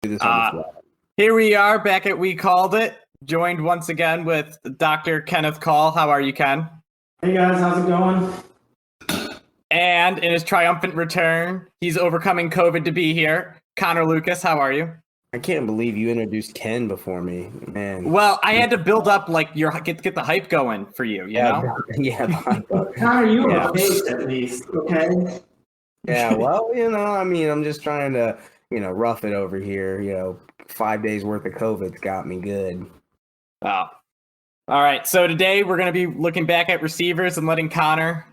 Do this on the fly. Here we are back at We Called It, joined once again with Dr. Kenneth Call. How are you, Ken? Hey guys, how's it going? And in his triumphant return, he's overcoming COVID to be here. Connor Lucas, how are you? I can't believe you introduced Ken before me, man. Well, I had to build up like get the hype going for you, you know? Yeah. Connor, you were face at least, okay? Yeah, well, I'm just trying to, rough it over here. 5 days worth of COVID's got me good. Oh. All right, so today we're going to be looking back at receivers and letting Connor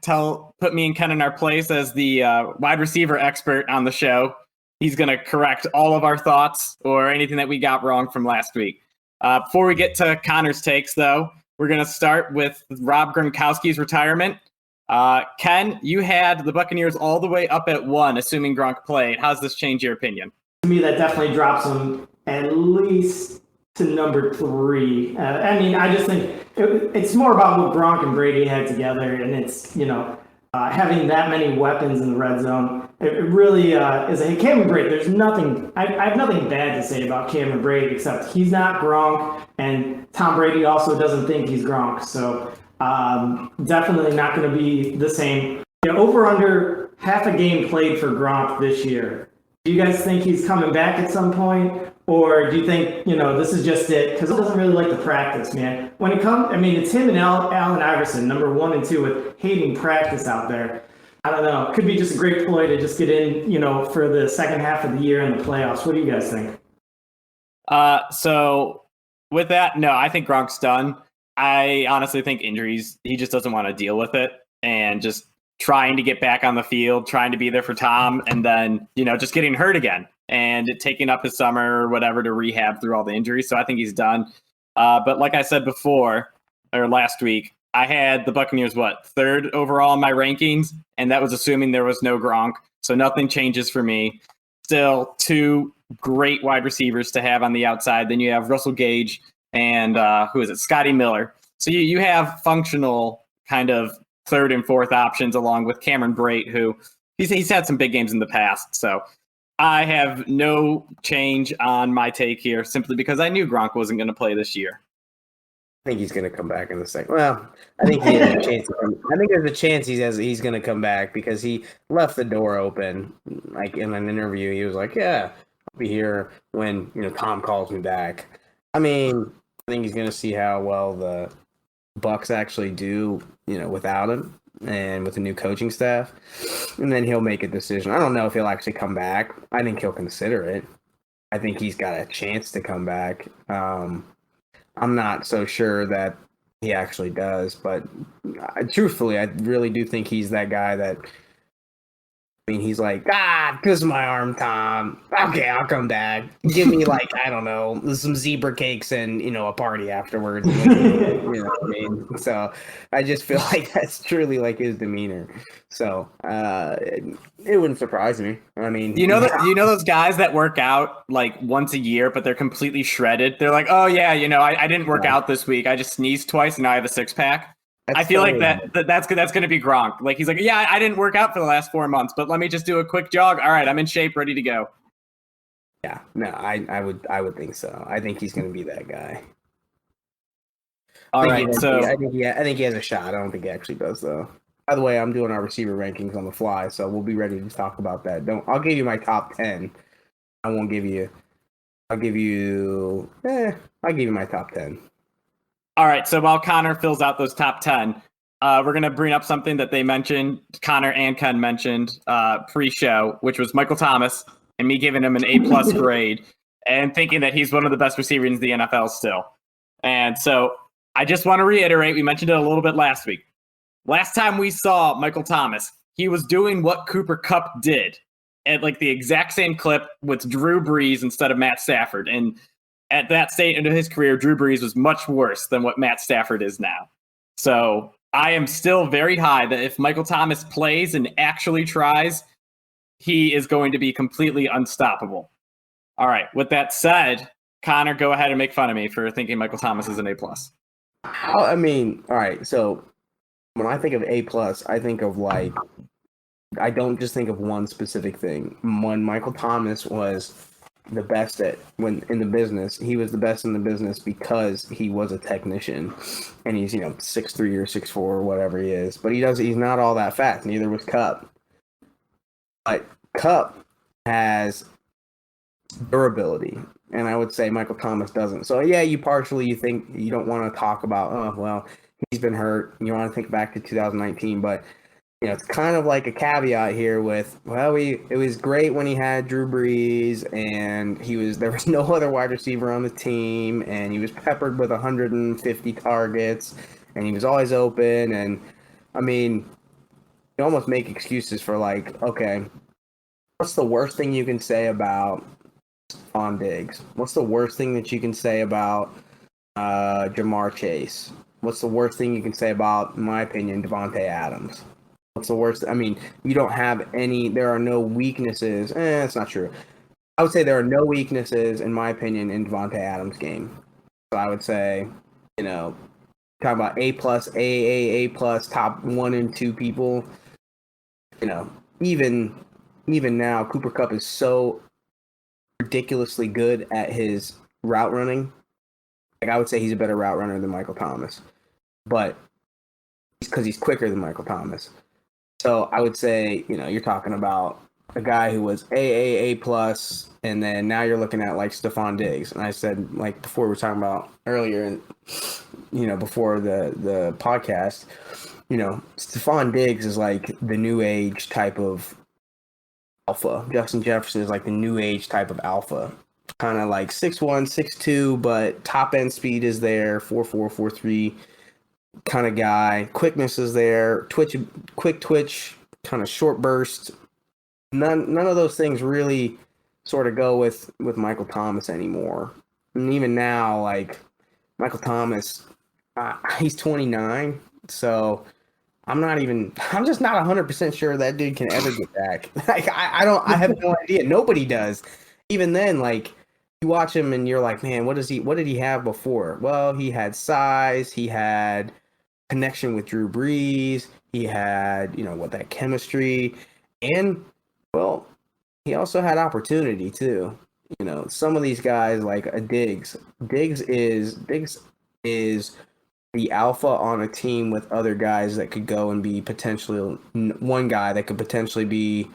put me and Ken in our place as the wide receiver expert on the show. He's going to correct all of our thoughts or anything that we got wrong from last week. Before we get to Connor's takes, though, we're going to start with Rob Gronkowski's retirement. Ken, you had the Buccaneers all the way up at 1, assuming Gronk played. How does this change your opinion? To me, that definitely drops him at least to number 3. I just think it's more about what Gronk and Brady had together, and it's, having that many weapons in the red zone. It really is a Cameron Brady. There's nothing, I have nothing bad to say about Cameron Brady, except he's not Gronk, and Tom Brady also doesn't think he's Gronk. So definitely not going to be the same. Over under half a game played for Gronk this year. Do you guys think he's coming back at some point? Or do you think, this is just it? Because he doesn't really like to practice, man. When it comes, it's him and Allen Iverson, number 1 and 2, with hating practice out there. I don't know. Could be just a great ploy to just get in, for the second half of the year in the playoffs. What do you guys think? So with that, no, I think Gronk's done. I honestly think injuries, he just doesn't want to deal with it, and just trying to get back on the field, trying to be there for Tom, and then, just getting hurt again and taking up his summer or whatever to rehab through all the injuries. So I think he's done. But like I said before, or last week, I had the Buccaneers, 3rd overall in my rankings, and that was assuming there was no Gronk. So nothing changes for me. Still 2 great wide receivers to have on the outside. Then you have Russell Gage and Scotty Miller. So you have functional kind of 3rd and 4th options, along with Cameron Brate, who he's had some big games in the past. So I have no change on my take here, simply because I knew Gronk wasn't going to play this year. I think he's going to come back in the second. Well, I think he has a chance. I think there's a chance he's going to come back, because he left the door open. Like in an interview, he was like, "Yeah, I'll be here when Tom calls me back." I think he's going to see how well the Bucs actually do, without him and with the new coaching staff, and then he'll make a decision. I don't know if he'll actually come back. I think he'll consider it. I think he's got a chance to come back. I'm not so sure that he actually does, but truthfully, I really do think he's that guy that, he's like, because of my arm, Tom. Okay, I'll come back. Give me I don't know, some zebra cakes and, a party afterwards. What I mean? So I just feel like that's truly his demeanor. So it wouldn't surprise me. Those guys that work out once a year, but they're completely shredded. They're like, oh yeah, I didn't work out this week. I just sneezed twice and now I have a 6-pack. I feel like that's going to be Gronk. He's like, yeah, I didn't work out for the last 4 months, but let me just do a quick jog. All right, I'm in shape, ready to go. Yeah, no, I would think so. I think he's going to be that guy. All right, so I think he has a shot. I don't think he actually does, though. By the way, I'm doing our receiver rankings on the fly, so we'll be ready to talk about that. I'll give you my top 10. I'll give you my top 10. All right, so while Connor fills out those top 10, we're going to bring up something that they mentioned, Connor and Ken mentioned pre-show, which was Michael Thomas, and me giving him an A+ grade and thinking that he's one of the best receivers in the NFL still. And so I just want to reiterate, we mentioned it a little bit last week. Last time we saw Michael Thomas, he was doing what Cooper Kupp did at the exact same clip with Drew Brees instead of Matt Stafford. And at that stage into his career, Drew Brees was much worse than what Matt Stafford is now. So I am still very high that if Michael Thomas plays and actually tries, he is going to be completely unstoppable. All right. With that said, Connor, go ahead and make fun of me for thinking Michael Thomas is an A+. All right. So when I think of A+, I think of I don't just think of one specific thing. When Michael Thomas was the best at when in the business. He was the best in the business because he was a technician, and he's 6'3" or 6'4" or whatever he is. But he's not all that fast. Neither was Cup. But Cup has durability, and I would say Michael Thomas doesn't. So yeah, you think you don't want to talk about, oh well, he's been hurt. You want to think back to 2019, but it's kind of like a caveat here with, well, it was great when he had Drew Brees and there was no other wide receiver on the team, and he was peppered with 150 targets, and he was always open. And I mean, you almost make excuses for, like, okay, what's the worst thing you can say about Stephon Diggs? What's the worst thing that you can say about Jamar Chase? What's the worst thing you can say about, in my opinion, Devontae Adams? What's the worst? I mean, you don't have any. There are no weaknesses. That's not true. I would say there are no weaknesses, in my opinion, in Devontae Adams' game. So I would say, talking about A+, A+, top 1 and 2 people. Even now, Cooper Kupp is so ridiculously good at his route running. Like, I would say he's a better route runner than Michael Thomas, but because he's quicker than Michael Thomas. So I would say, you're talking about a guy who was A+, and then now you're looking at like Stephon Diggs. And I said, like before we were talking about earlier, and before the podcast, Stephon Diggs is like the new age type of alpha. Justin Jefferson is like the new age type of alpha. Kind of like 6'1", 6'2", but top end speed is there, 4'4", 4'3". Kind of guy. Quickness is there. Quick twitch, kind of short burst. None of those things really sort of go with Michael Thomas anymore. And even now, like Michael Thomas, he's 29, so I'm just not 100% sure that dude can ever get back. Like I have no idea. Nobody does. Even then, like, you watch him and you're like, man, what did he have before? Well, he had size, he had connection with Drew Brees, he had, that chemistry, and, well, he also had opportunity too. Some of these guys, like a Diggs is the alpha on a team with other guys that could go and be potentially one guy that could potentially be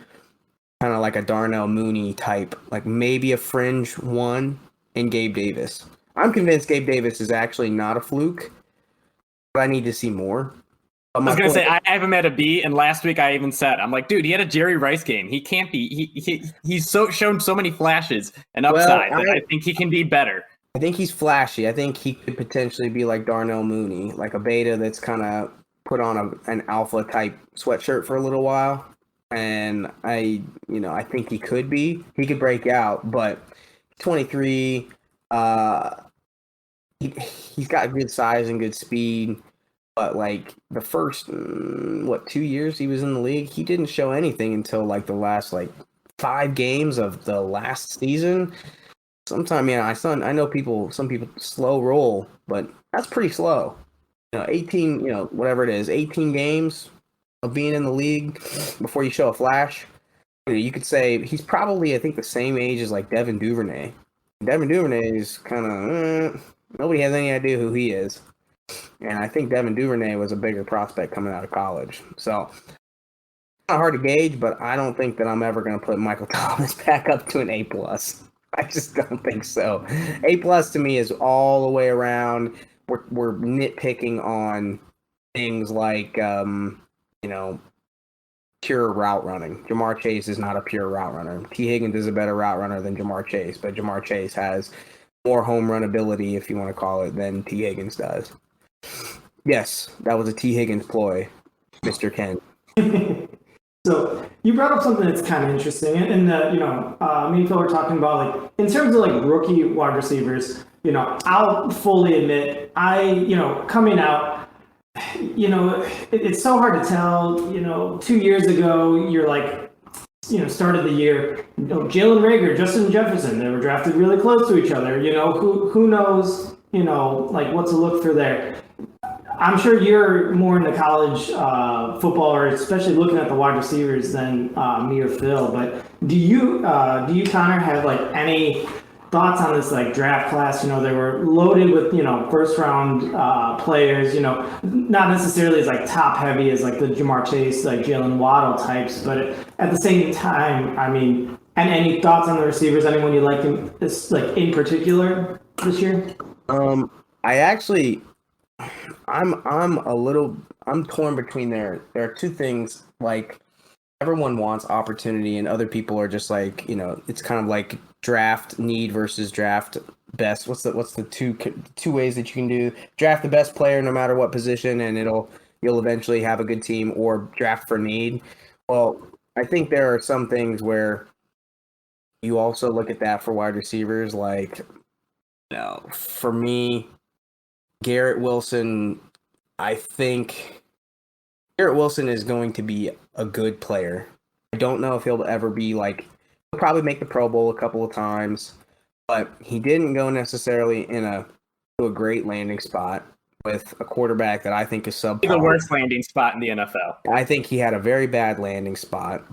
kind of like a Darnell Mooney type, like maybe a fringe one in Gabe Davis. I'm convinced Gabe Davis is actually not a fluke, but I need to see more. I was going to say, I have him at a B, and last week I even said, I'm like, dude, he had a Jerry Rice game. He can't be. He's shown so many flashes and upside that I think he can be better. I think he's flashy. I think he could potentially be like Darnell Mooney, like a beta that's kind of put on an alpha type sweatshirt for a little while. And I think he could break out, but 23, he's got good size and good speed, but like the first 2 years he was in the league, he didn't show anything until like the last 5 games of the last season. Sometimes, I know some people slow roll, but that's pretty slow. 18, whatever it is, 18 games of being in the league before you show a flash. You could say he's probably, I think, the same age as like Devin Duvernay. Devin Duvernay is kind of nobody has any idea who he is, and I think Devin Duvernay was a bigger prospect coming out of college. So not hard to gauge, but I don't think that I'm ever going to put Michael Thomas back up to an A+. I just don't think so. A+ to me is all the way around. We're nitpicking on things like pure route running. Jamar Chase is not a pure route runner. T. Higgins is a better route runner than Jamar Chase, but Jamar Chase has more home run ability, if you want to call it, than T. Higgins does. Yes, that was a T. Higgins ploy, Mr. Ken. So you brought up something that's kind of interesting, and me and Phil were talking about, like, in terms of like rookie wide receivers. I'll fully admit, coming out, it's so hard to tell. 2 years ago, you're like, start of the year, Jalen Reagor, Justin Jefferson, they were drafted really close to each other. Who knows, like what to look for there. I'm sure you're more into college football, or especially looking at the wide receivers, than me or Phil. But Do you, Connor, have like any thoughts on this like draft class? They were loaded with first round players. Not necessarily as like top heavy as like the Jamar Chase, like Jalen Waddle types, but at the same time, I mean, and any thoughts on the receivers? Anyone you like in particular this year? I actually, I'm torn between there. There are two things. Like, everyone wants opportunity, and other people are just like, it's kind of like draft need versus draft best. What's the two ways that you can do? Draft the best player no matter what position, and you'll eventually have a good team, or draft for need. Well, I think there are some things where you also look at that for wide receivers. Like, for me, Garrett Wilson, I think Garrett Wilson is going to be a good player. I don't know if he'll ever be like, he'll probably make the Pro Bowl a couple of times, but he didn't go necessarily to a great landing spot with a quarterback that I think is subpar. The worst landing spot in the NFL. I think he had a very bad landing spot.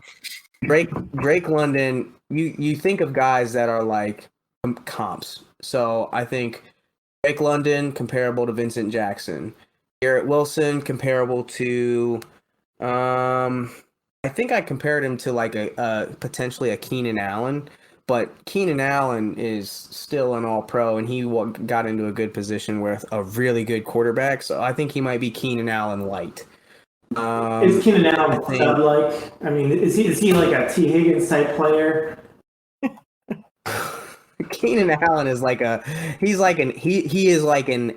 Drake London, you think of guys that are like comps. So I think Drake London comparable to Vincent Jackson. Garrett Wilson comparable to I think I compared him to like a potentially a Keenan Allen, but Keenan Allen is still an all-pro, and he got into a good position with a really good quarterback, so I think he might be Keenan Allen light. Is Keenan Allen like? I mean, is he like a T. Higgins type player? Keenan Allen is like he is like an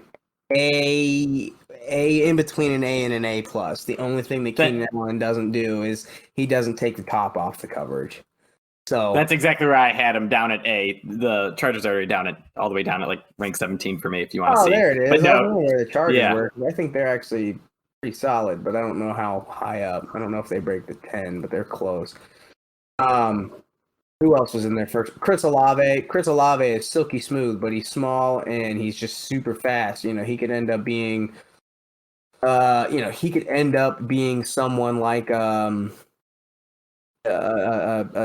A in between an A and an A plus. The only thing that Keenan Allen doesn't do is he doesn't take the top off the coverage. So that's exactly where I had him down at A. The Chargers are already all the way down at like rank 17 for me. If you want to see, there it is. But I don't know where the Chargers were. I think they're actually pretty solid, but I don't know how high up. I don't know if they break the 10, but they're close. Who else was in there first? Chris Olave. Chris Olave is silky smooth, but he's small and he's just super fast. He could end up being, someone like a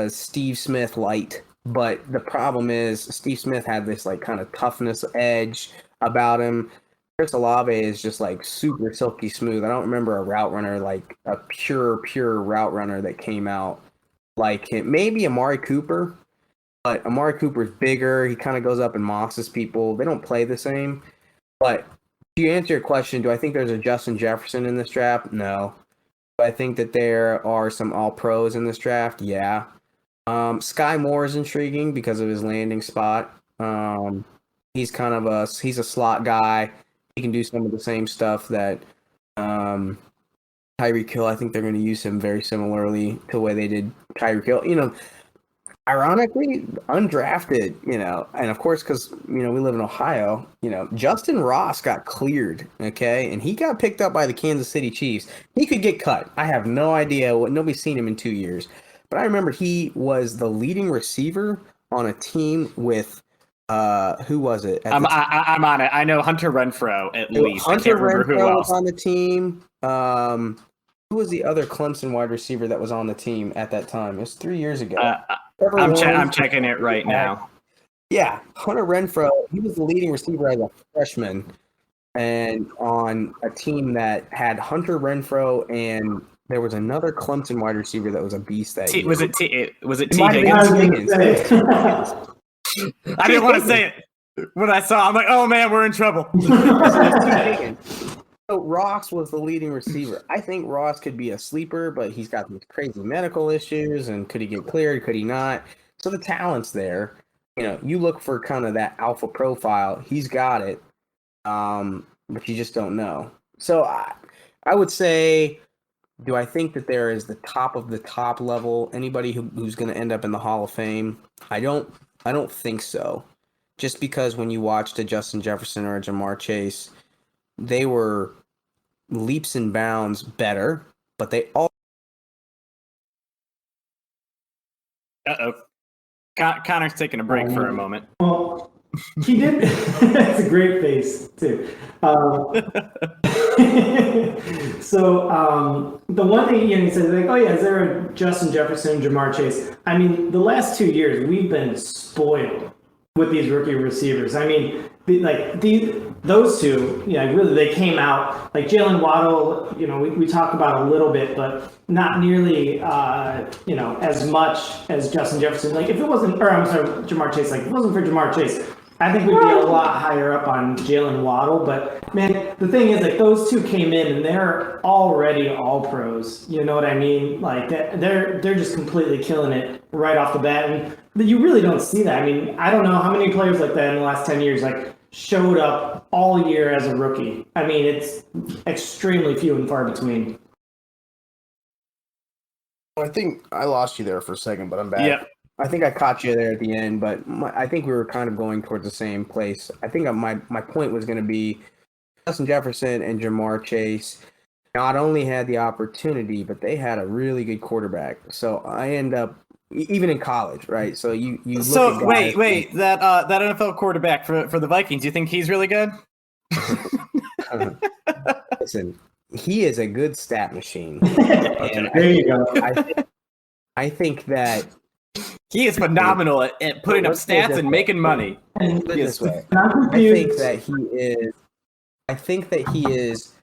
Steve Smith light. But the problem is Steve Smith had this like kind of toughness edge about him. Chris Olave is just like super silky smooth. I don't remember a route runner, like a pure route runner that came out like him. Maybe Amari Cooper, but Amari Cooper's bigger. He kind of goes up and mosses people. They don't play the same. But to answer your question, do I think there's a Justin Jefferson in this draft? No. Do I think that there are some all-pros in this draft? Yeah. Sky Moore is intriguing because of his landing spot. He's he's a slot guy. He can do some of the same stuff that Tyreek Hill. I think they're going to use him very similarly to the way they did Tyreek Hill. Ironically, undrafted, and of course, because, we live in Ohio, Justin Ross got cleared, okay? And he got picked up by the Kansas City Chiefs. He could get cut. I have no idea. Nobody's seen him in 2 years. But I remember he was the leading receiver on a team with, who was it? I'm on it. I know Hunter Renfrow at least. Hunter Renfrow was on the team. Who was the other Clemson wide receiver that was on the team at that time? It was 3 years ago. I'm checking it right now. Yeah, Hunter Renfrow, he was the leading receiver as a freshman, and on a team that had Hunter Renfrow, and there was another Clemson wide receiver that was a beast that year. Was it T. Higgins? I didn't want to say it. When I saw, I'm like, oh man, we're in trouble. So Ross was the leading receiver. I think Ross could be a sleeper, but he's got these crazy medical issues, and could he get cleared? Could he not? So the talent's there. You look for kind of that alpha profile. He's got it, but you just don't know. So I would say, do I think that there is the top of the top level? Anybody who's going to end up in the Hall of Fame? I don't think so. Just because when you watched a Justin Jefferson or a Jamar Chase, they were leaps and bounds better, but they all. Uh-oh. Connor's taking a break for a moment. Well, He did. That's a great face too. So the one thing he said, like, oh yeah, is there a Justin Jefferson, Jamar Chase? I mean, the last 2 years we've been spoiled with these rookie receivers. I mean, those two, really they came out like Jalen Waddle. We talked about a little bit, but not nearly, as much as Justin Jefferson. Like if it wasn't, or I'm sorry, Jamar Chase. Like if it wasn't for Jamar Chase, I think we'd be a lot higher up on Jalen Waddle. But man, the thing is, like those two came in and they're already all pros. You know what I mean? Like they're just completely killing it right off the bat, and you really don't see that. I mean, I don't know how many players like that in the last 10 years like showed up all year as a rookie. I mean, it's extremely few and far between. I think I lost you there for a second, but I'm back. Yep. I think I caught you there at the end, but I think we were kind of going towards the same place. I think my point was going to be Justin Jefferson and Jamar Chase not only had the opportunity, but they had a really good quarterback. So I end up, even in college, right? So you look So at guys wait, that NFL quarterback for the Vikings, you think he's really good? Listen, he is a good stat machine. And there you go. I think that he is phenomenal at putting up stats and making money. This way, I think that he is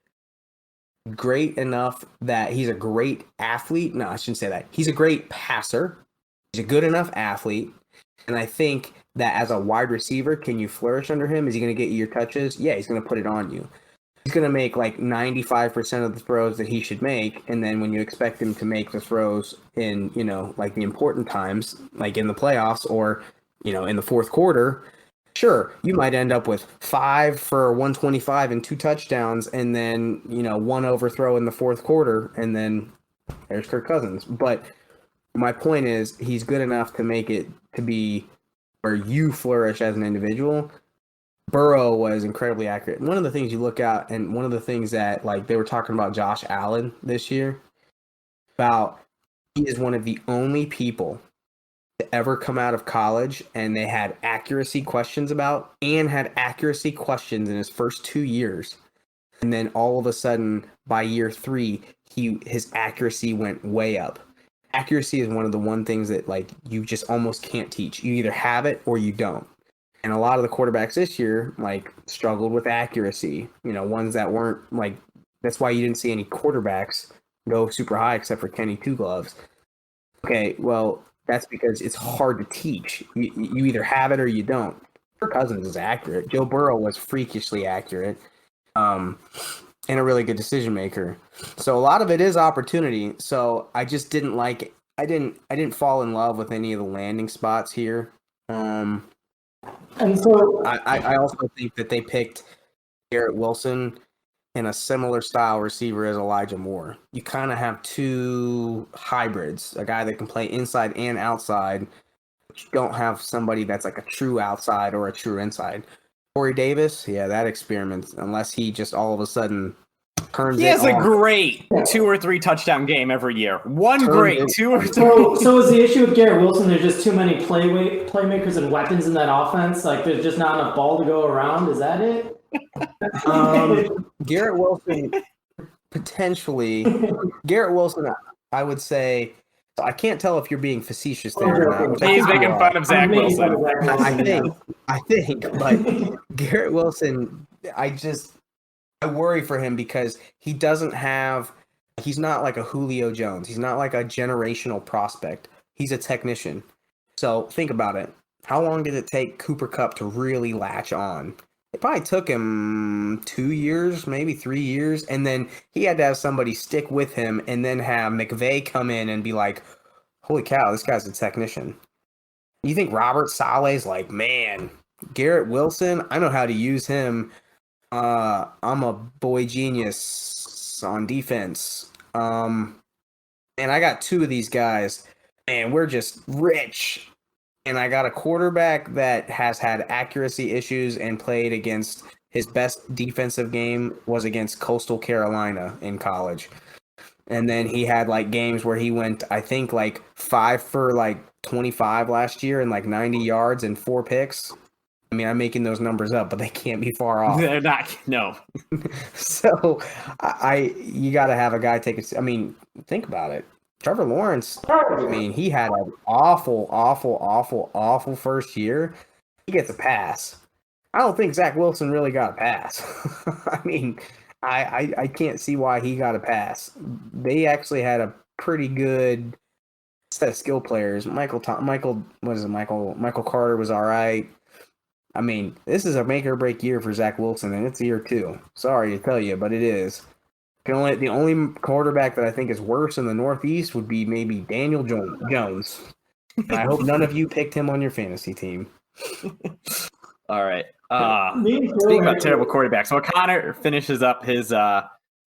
great enough that he's a great athlete. No, I shouldn't say that. He's a great passer. He's a good enough athlete. And I think that as a wide receiver, can you flourish under him? Is he going to get you your touches? Yeah, he's going to put it on you. He's going to make like 95% of the throws that he should make. And then when you expect him to make the throws in, like the important times, like in the playoffs or, in the fourth quarter, sure, you might end up with 5 for 125 and 2 touchdowns and then, 1 overthrow in the fourth quarter. And then there's Kirk Cousins. But my point is he's good enough to make it to be where you flourish as an individual. Burrow was incredibly accurate. One of the things you look at, and one of the things that like they were talking about Josh Allen this year, about he is one of the only people to ever come out of college and they had accuracy questions about and had accuracy questions in his first 2 years. And then all of a sudden by year 3, his accuracy went way up. Accuracy is one of the one things that like you just almost can't teach. You either have it or you don't. And a lot of the quarterbacks this year, like, struggled with accuracy. Ones that weren't, like, that's why you didn't see any quarterbacks go super high except for Kenny Two Gloves. Okay, well, that's because it's hard to teach. You either have it or you don't. Kirk Cousins is accurate. Joe Burrow was freakishly accurate and a really good decision maker. So a lot of it is opportunity. So I just didn't like it. I didn't fall in love with any of the landing spots here. And so I also think that they picked Garrett Wilson and a similar style receiver as Elijah Moore. You kind of have two hybrids, a guy that can play inside and outside, but you don't have somebody that's like a true outside or a true inside. Corey Davis, yeah, that experiment, unless he just all of a sudden turns he it has on. a great 2 or 3 touchdown game every year. One great 2 or 3. So is the issue with Garrett Wilson? There's just too many playmakers and weapons in that offense. Like there's just not enough ball to go around. Is that it? Garrett Wilson potentially. Garrett Wilson, I would say. I can't tell if you're being facetious there or not. He's making fun of Zach Wilson. I think, but Garrett Wilson, I worry for him because he's not like a Julio Jones. He's not like a generational prospect. He's a technician. So think about it. How long did it take Cooper Kupp to really latch on? It probably took him 2 years, maybe 3 years. And then he had to have somebody stick with him and then have McVay come in and be like, holy cow, this guy's a technician. You think Robert Saleh's like, man, Garrett Wilson, I know how to use him. I'm a boy genius on defense. And I got 2 of these guys, and we're just rich. And I got a quarterback that has had accuracy issues and played against his best defensive game was against Coastal Carolina in college. And then he had like games where he went, I think, like 5 for like 25 last year and like 90 yards and 4 picks. I mean, I'm making those numbers up, but they can't be far off. They're not. No. So, you got to have a guy take it. I mean, think about it. Trevor Lawrence, I mean, he had an awful first year. He gets a pass. I don't think Zach Wilson really got a pass. I mean, I can't see why he got a pass. They actually had a pretty good set of skill players. Michael Carter was all right. I mean, this is a make or break year for Zach Wilson, and it's year 2. Sorry to tell you, but it is. The only quarterback that I think is worse in the Northeast would be maybe Daniel Jones. And I hope none of you picked him on your fantasy team. All right. Speaking about terrible quarterbacks, so Connor finishes up his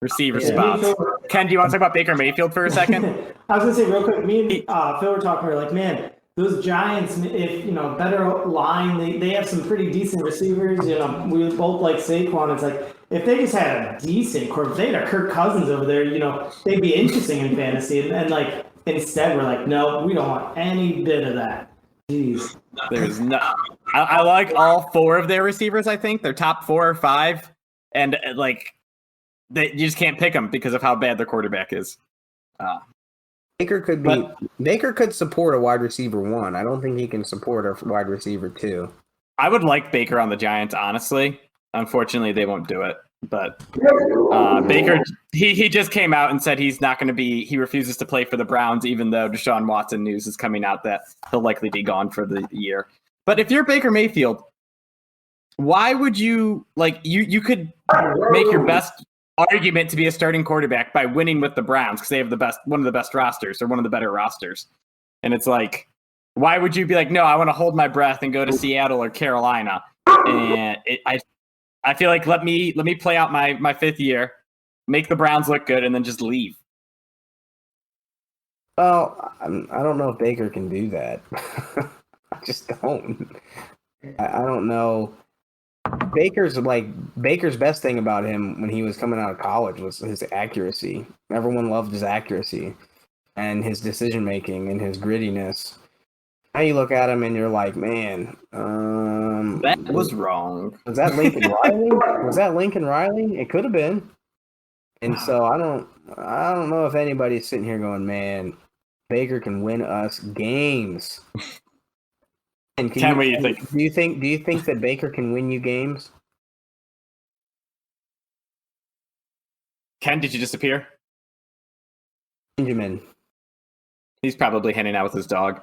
receiver spots. Ken, do you want to talk about Baker Mayfield for a second? I was going to say real quick, me and Phil were talking, we were like, man, those Giants, if, better line, they have some pretty decent receivers. We both like Saquon. It's like, if they just had a decent quarterback, they had a Kirk Cousins over there, they'd be interesting in fantasy. And like, instead, we're like, no, we don't want any bit of that. Jeez. There's no. I like all 4 of their receivers. I think they're top 4 or 5, and like, you just can't pick them because of how bad their quarterback is. Baker could support a wide receiver 1. I don't think he can support a wide receiver 2. I would like Baker on the Giants, honestly. Unfortunately, they won't do it. But Baker, he just came out and said he's not going to be. He refuses to play for the Browns, even though Deshaun Watson news is coming out that he'll likely be gone for the year. But if you're Baker Mayfield, why would you you could make your best argument to be a starting quarterback by winning with the Browns because they have one of the best rosters or one of the better rosters. And it's like, why would you be like, no, I want to hold my breath and go to Seattle or Carolina? And I feel like let me play out my 5th year, make the Browns look good, and then just leave. Well, I don't know if Baker can do that. I just don't. I don't know. Baker's best thing about him when he was coming out of college was his accuracy. Everyone loved his accuracy and his decision making and his grittiness. Now you look at him and you're like, man, that was wrong. Was that Lincoln Riley? It could have been. And so I don't know if anybody's sitting here going, man, Baker can win us games. And what do you think? Do you think that Baker can win you games? Ken, did you disappear? Benjamin. He's probably hanging out with his dog.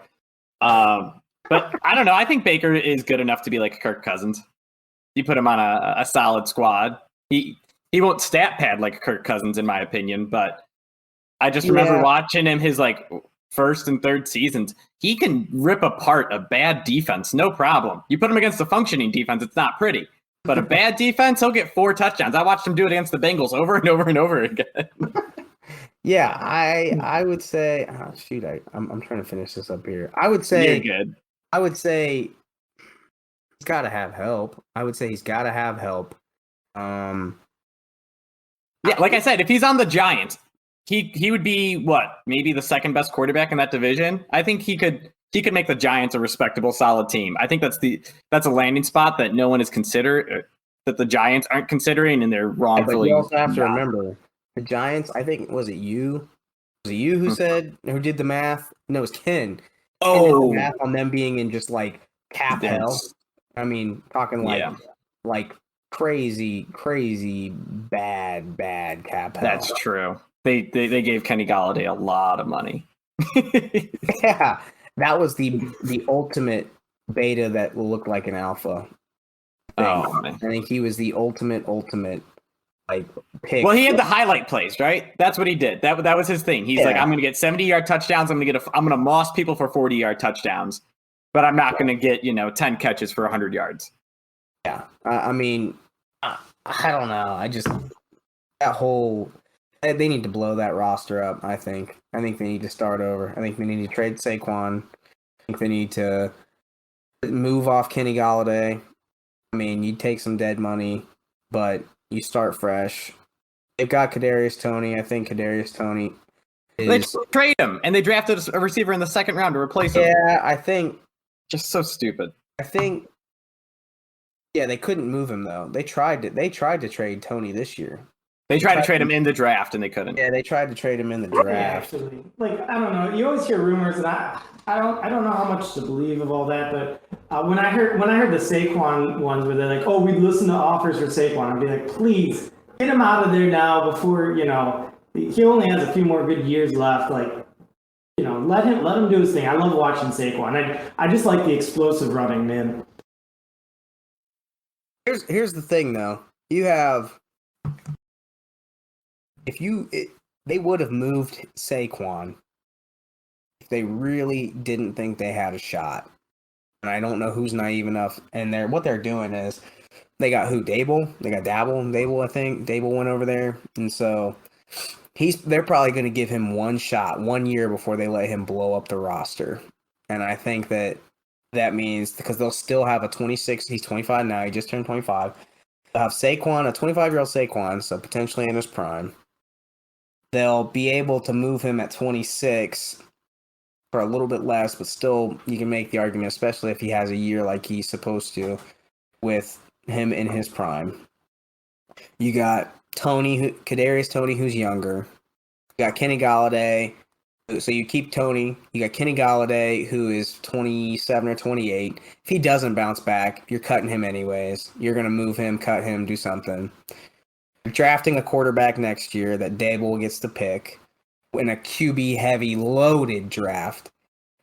But I don't know. I think Baker is good enough to be like Kirk Cousins. You put him on a solid squad. He won't stat pad like Kirk Cousins, in my opinion, but I just remember watching him his first and third seasons. He can rip apart a bad defense, no problem. You put him against a functioning defense, it's not pretty. But a bad defense, he'll get 4 touchdowns. I watched him do it against the Bengals over and over and over again. Yeah, I would say. Oh, shoot, I'm trying to finish this up here. I would say you're good. I would say he's got to have help. Yeah, like I said, if he's on the Giants, he would be maybe the second best quarterback in that division. I think he could make the Giants a respectable, solid team. I think that's a landing spot that no one is considered, that the Giants aren't considering, and they're wrongfully. But you also have to remember the Giants. I think was it you who said who did the math? No, it was Ken. Ken did the math on them being in just cap hell. I mean, talking like crazy bad cap hell. That's true. They gave Kenny Galladay a lot of money. Yeah, that was the ultimate beta that looked like an alpha. Oh man. I think he was the ultimate pick. Well, he had the highlight plays, right? That's what he did. That was his thing. He's like, I'm going to get 70-yard touchdowns. I'm going to moss people for 40-yard touchdowns, but I'm not going to get 10 catches for 100 yards. Yeah, I mean, I don't know. That whole. They need to blow that roster up, I think. I think they need to start over. I think they need to trade Saquon. I think they need to move off Kenny Galladay. I mean, you take some dead money, but you start fresh. They've got Kadarius Toney. I think Kadarius Toney is... They trade him, and they drafted a receiver in the second round to replace him. Yeah, I think... Just so stupid. I think Yeah, they couldn't move him though. They tried to trade Tony this year. They tried to trade him in the draft and they couldn't. Yeah, they tried to trade him in the draft. Actually, like I don't know. You always hear rumors, and I don't know how much to believe of all that. But when I heard the Saquon ones, where they're like, "Oh, we'd listen to offers for Saquon," I'd be like, "Please get him out of there now before he only has a few more good years left." Like, let him do his thing. I love watching Saquon. I just like the explosive running, man. Here's the thing though. You have they would have moved Saquon if they really didn't think they had a shot. And I don't know who's naive enough. And what they're doing is they got who? Dable? They got Dable, I think. Dable went over there. And so they're probably going to give him one shot, 1 year before they let him blow up the roster. And I think that means because they'll still have a 26, he's 25 now, he just turned 25. They'll have Saquon, a 25-year-old Saquon, so potentially in his prime. They'll be able to move him at 26 for a little bit less, but still you can make the argument, especially if he has a year like he's supposed to, with him in his prime. You got Kadarius Toney, who's younger. You got Kenny Golladay. So you keep Toney. You got Kenny Golladay, who is 27 or 28. If he doesn't bounce back, you're cutting him anyways. You're going to move him, cut him, do something. You're drafting a quarterback next year that Dable gets to pick in a QB-heavy, loaded draft.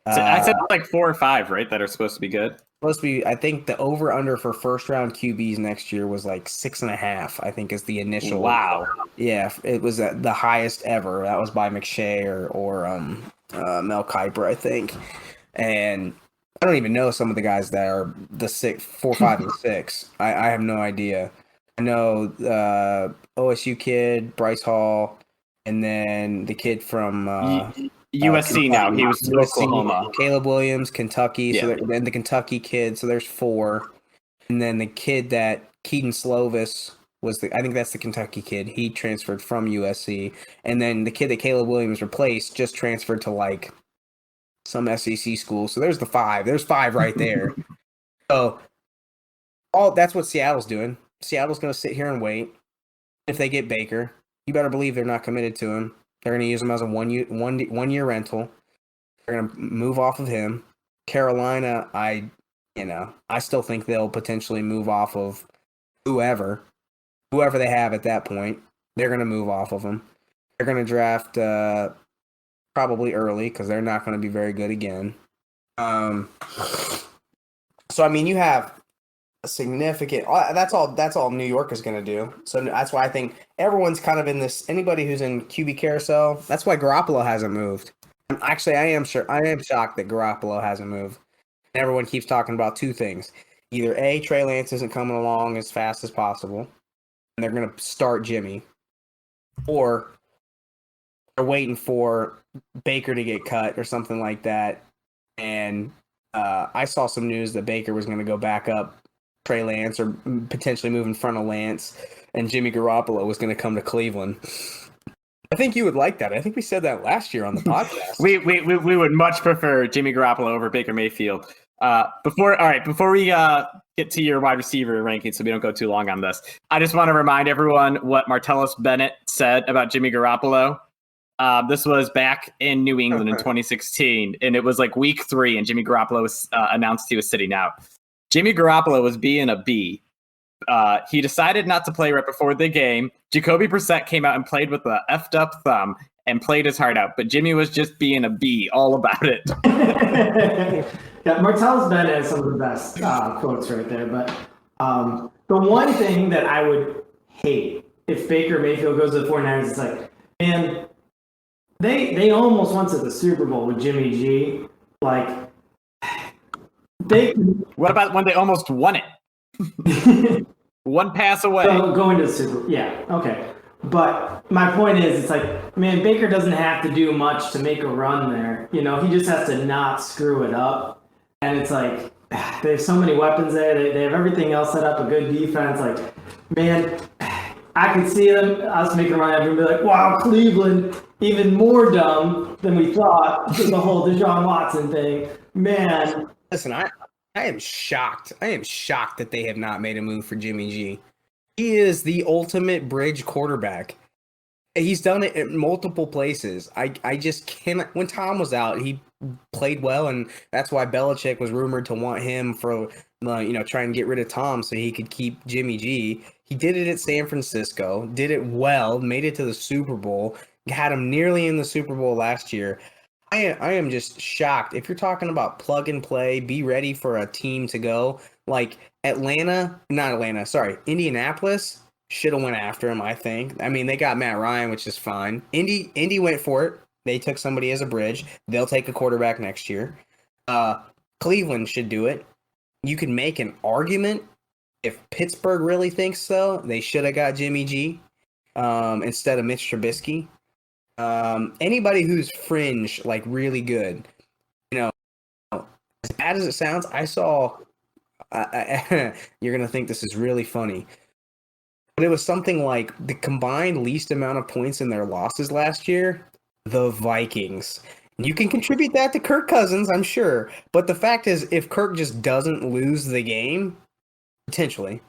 I said like 4 or 5, right, that are supposed to be good? Supposed to be, I think the over-under for first-round QBs next year was like 6.5, I think is the initial. Wow. Yeah, it was the highest ever. That was by McShay or Mel Kiper, I think. And I don't even know some of the guys that are the 4, 5, and 6. I have no idea. I know OSU kid, Bryce Hall, and then the kid from USC now. He was USC, Oklahoma. Caleb Williams, Kentucky. Yeah. So then the Kentucky kid. So there's 4. And then the kid that Keaton Slovis was I think that's the Kentucky kid. He transferred from USC. And then the kid that Caleb Williams replaced just transferred to like some SEC school. So there's the 5. There's 5 right there. So that's what Seattle's doing. Seattle's going to sit here and wait. If they get Baker, you better believe they're not committed to him. They're going to use him as a one year rental. They're going to move off of him. Carolina, I still think they'll potentially move off of whoever they have at that point. They're going to move off of him. They're going to draft probably early because they're not going to be very good again. So I mean, you have a significant. That's all New York is going to do. So that's why I think everyone's kind of in this. Anybody who's in QB carousel. That's why Garoppolo hasn't moved. Actually, I am shocked that Garoppolo hasn't moved. And everyone keeps talking about 2 things: either A, Trey Lance isn't coming along as fast as possible, and they're going to start Jimmy, or they're waiting for Baker to get cut or something like that. And I saw some news that Baker was going to go back up Trey Lance or potentially move in front of Lance, and Jimmy Garoppolo was going to come to Cleveland. I think you would like that. I think we said that last year on the podcast. we would much prefer Jimmy Garoppolo over Baker Mayfield. Before we get to your wide receiver ranking, so we don't go too long on this, I just want to remind everyone what Martellus Bennett said about Jimmy Garoppolo. This was back in New England in 2016, and it was like week 3, and Jimmy Garoppolo was announced he was sitting out. Jimmy Garoppolo was being a B. He decided not to play right before the game. Jacoby Brissett came out and played with a effed up thumb and played his heart out, but Jimmy was just being a B all about it. Yeah, Martellus Bennett has some of the best quotes right there. But the one thing that I would hate if Baker Mayfield goes to the 49ers, it's like, man, they almost went to the Super Bowl with Jimmy G. Like, what about when they almost won it? One pass away. So going to the Super Bowl, yeah, okay. But my point is, it's like, man, Baker doesn't have to do much to make a run there. He just has to not screw it up. And it's like, they have so many weapons there. They have everything else set up, a good defense. Like, man, I could see us making a run after and be like, wow, Cleveland, even more dumb than we thought with the whole Deshaun Watson thing. Man. Listen, I am shocked. I am shocked that they have not made a move for Jimmy G. He is the ultimate bridge quarterback. He's done it at multiple places. I just cannot. When Tom was out, he played well, and that's why Belichick was rumored to want him for, try and get rid of Tom so he could keep Jimmy G. He did it at San Francisco, did it well, made it to the Super Bowl, had him nearly in the Super Bowl last year. I am just shocked. If you're talking about plug and play, be ready for a team to go, like Indianapolis should have went after him, I think. I mean, they got Matt Ryan, which is fine. Indy went for it. They took somebody as a bridge. They'll take a quarterback next year. Cleveland should do it. You can make an argument if Pittsburgh really thinks so. They should have got Jimmy G instead of Mitch Trubisky. Anybody who's fringe, like really good, as bad as it sounds, I saw. You're gonna think this is really funny, but it was something like the combined least amount of points in their losses last year, the Vikings. You can contribute that to Kirk Cousins, I'm sure, but the fact is, if Kirk just doesn't lose the game, potentially,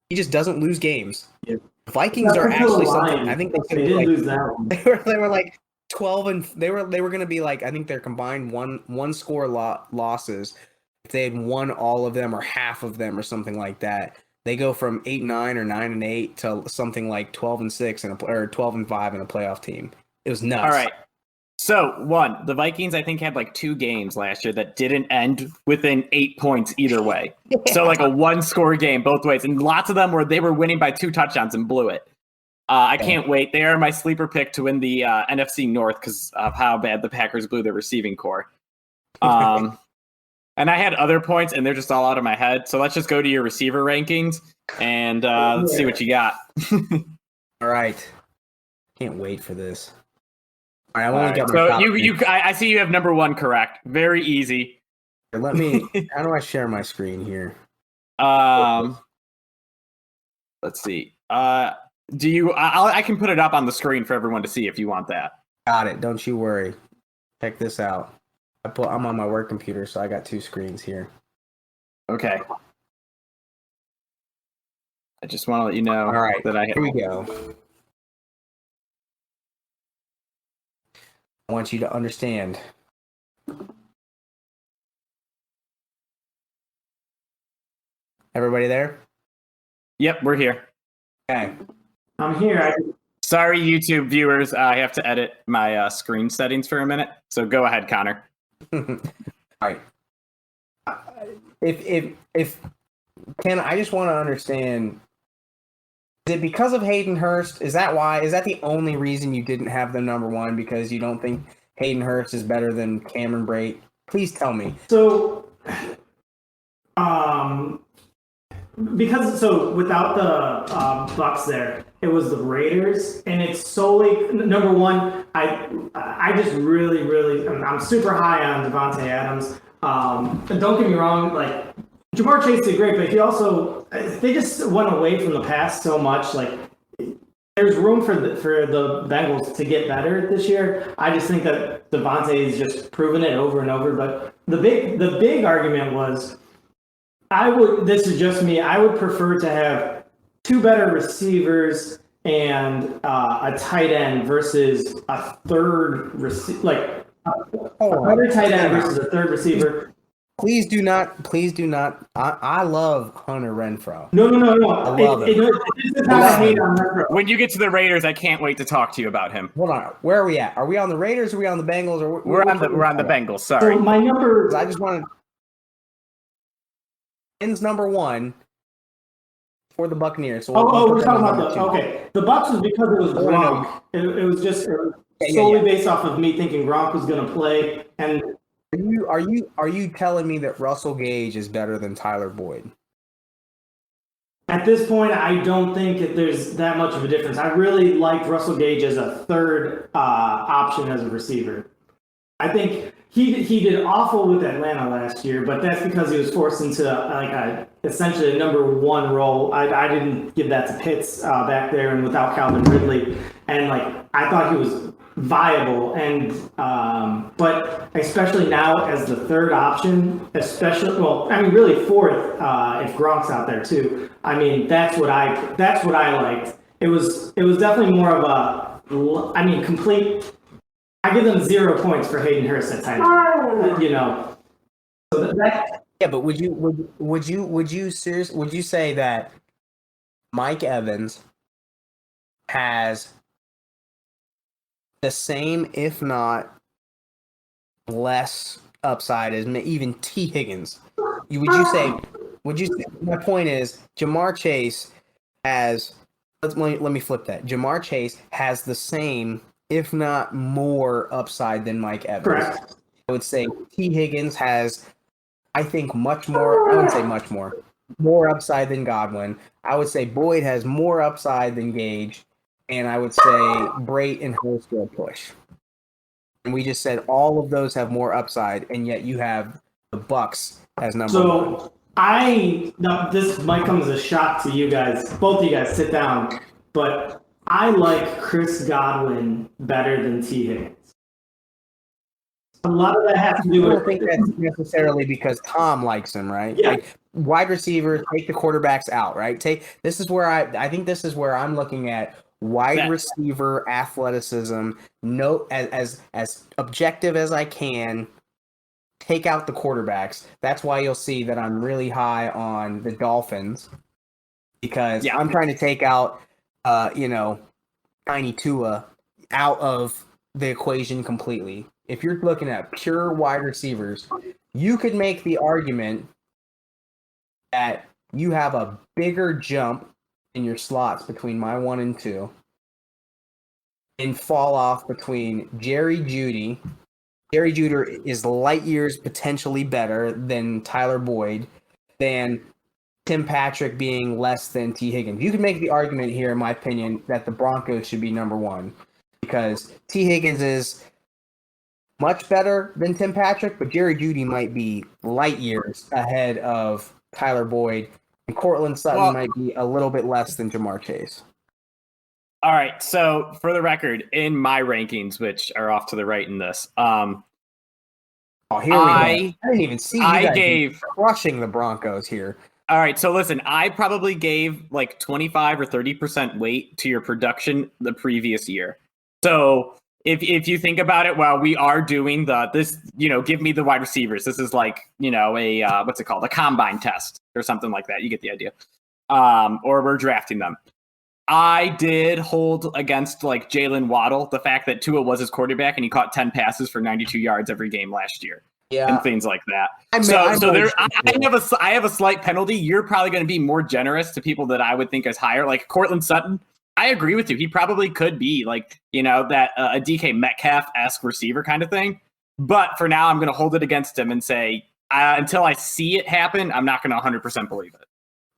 he just doesn't lose games. Yeah. Vikings are actually something. I think they didn't lose that one. They were like 12 and they were going to be like, I think their combined one score losses, if they had won all of them or half of them or something like that, they go from 8-9 or 9-8 to something like 12-6 or 12-5 in a playoff team. It was nuts. All right. So, the Vikings, I think, had like 2 games last year that didn't end within 8 points either way. Yeah. So, like a 1-score game both ways. And lots of them they were winning by 2 touchdowns and blew it. I can't wait. They are my sleeper pick to win the NFC North because of how bad the Packers blew their receiving core. And I had other points, and they're just all out of my head. So let's just go to your receiver rankings, and let's see what you got. All right. Can't wait for this. All right, I see you have number 1 correct. Very easy. Let me. How do I share my screen here? Let's see. Do you? I can put it up on the screen for everyone to see if you want that. Got it. Don't you worry. Check this out. I'm on my work computer, so I got 2 screens here. Okay. I just want to let you know. All right. That here we go. I want you to understand. Everybody there? Yep, we're here. Okay. I'm here. Sorry, YouTube viewers. I have to edit my screen settings for a minute. So go ahead, Connor. All right. If Ken, I just want to understand. Is it because of Hayden Hurst? Is that why? Is that the only reason you didn't have them number 1? Because you don't think Hayden Hurst is better than Cameron Brate? Please tell me. So, without the Bucks there, it was the Raiders, and it's solely number 1. I just really, I'm super high on Devontae Adams. And don't get me wrong, like Jamar Chase did great, but they just went away from the pass so much. Like there's room for the Bengals to get better this year. I just think that Devontae is just proven it over and over. But the big argument was, this is just me, I would prefer to have 2 better receivers and a tight end versus a third receiver, like a better tight end versus a third receiver. Please do not. I love Hunter Renfrow. No. I love it. This is not a hate on Renfrow. When you get to the Raiders, I can't wait to talk to you about him. Hold on. Where are we at? Are we on the Raiders? Or are we on the Bengals? Or we're on the Bengals. Sorry. So my number. I just wanted. Ends number 1 for the Buccaneers. So we're talking about the Bucks was because it was Gronk. It was just solely based off of me thinking Gronk was going to play. And are you telling me that Russell Gage is better than Tyler Boyd? At this point, I don't think that there's that much of a difference. I really like Russell Gage as a third option as a receiver. I think he did awful with Atlanta last year, but that's because he was forced into essentially a number 1 role. I didn't give that to Pitts back there and without Calvin Ridley. And I thought he was viable, and but especially now as the third option, especially really fourth if Gronk's out there too. I mean, that's what I liked. It was definitely more of a complete. I give them 0 points for Hayden Hurst at tight end. So that. Yeah, but would you say that Mike Evans has the same, if not less, upside as even T. Higgins? Would you say, my point is, Jamar Chase has, let me flip that. Jamar Chase has the same, if not more, upside than Mike Evans. Correct. I would say T. Higgins has, I think, much more, I wouldn't say much more upside than Godwin. I would say Boyd has more upside than Gage. And I would say Brait and Hurst will push. And we just said all of those have more upside, and yet you have the Bucks as number one. So this might come as a shock to you guys. Both of you guys sit down. But I like Chris Godwin better than T. Higgins. A lot of that has to do with. I don't think that's necessarily because Tom likes him, right? Yeah. Like, wide receivers, take the quarterbacks out, right? This is where I think this is where I'm looking at wide receiver athleticism. No, as objective as I can. Take out the quarterbacks. That's why you'll see that I'm really high on the Dolphins, because I'm trying to take out, Tiny Tua out of the equation completely. If you're looking at pure wide receivers, you could make the argument that you have a bigger jump in your slots between my 1 and 2 and fall off between Jerry Jeudy. Jerry Jeudy is light years potentially better than Tyler Boyd, than Tim Patrick being less than T. Higgins. You could make the argument here, in my opinion, that the Broncos should be number 1 because T. Higgins is much better than Tim Patrick, but Jerry Jeudy might be light years ahead of Tyler Boyd, and Cortland Sutton might be a little bit less than Jamar Chase. All right, so for the record, in my rankings, which are off to the right in this, here we go. I didn't even see you guys crushing the Broncos here. All right, so listen, I probably gave like 25 or 30% weight to your production the previous year. So if you think about it, well, we are doing give me the wide receivers. This is like, a what's it called? A combine test or something like that. You get the idea. Or we're drafting them. I did hold against like Jalen Waddle, the fact that Tua was his quarterback and he caught 10 passes for 92 yards every game last year. Yeah. And things like that. I have a slight penalty. You're probably going to be more generous to people that I would think is higher, like Cortland Sutton. I agree with you. He probably could be like, that a DK Metcalf-esque receiver kind of thing. But for now, I'm going to hold it against him and say, until I see it happen, I'm not going to 100% believe it.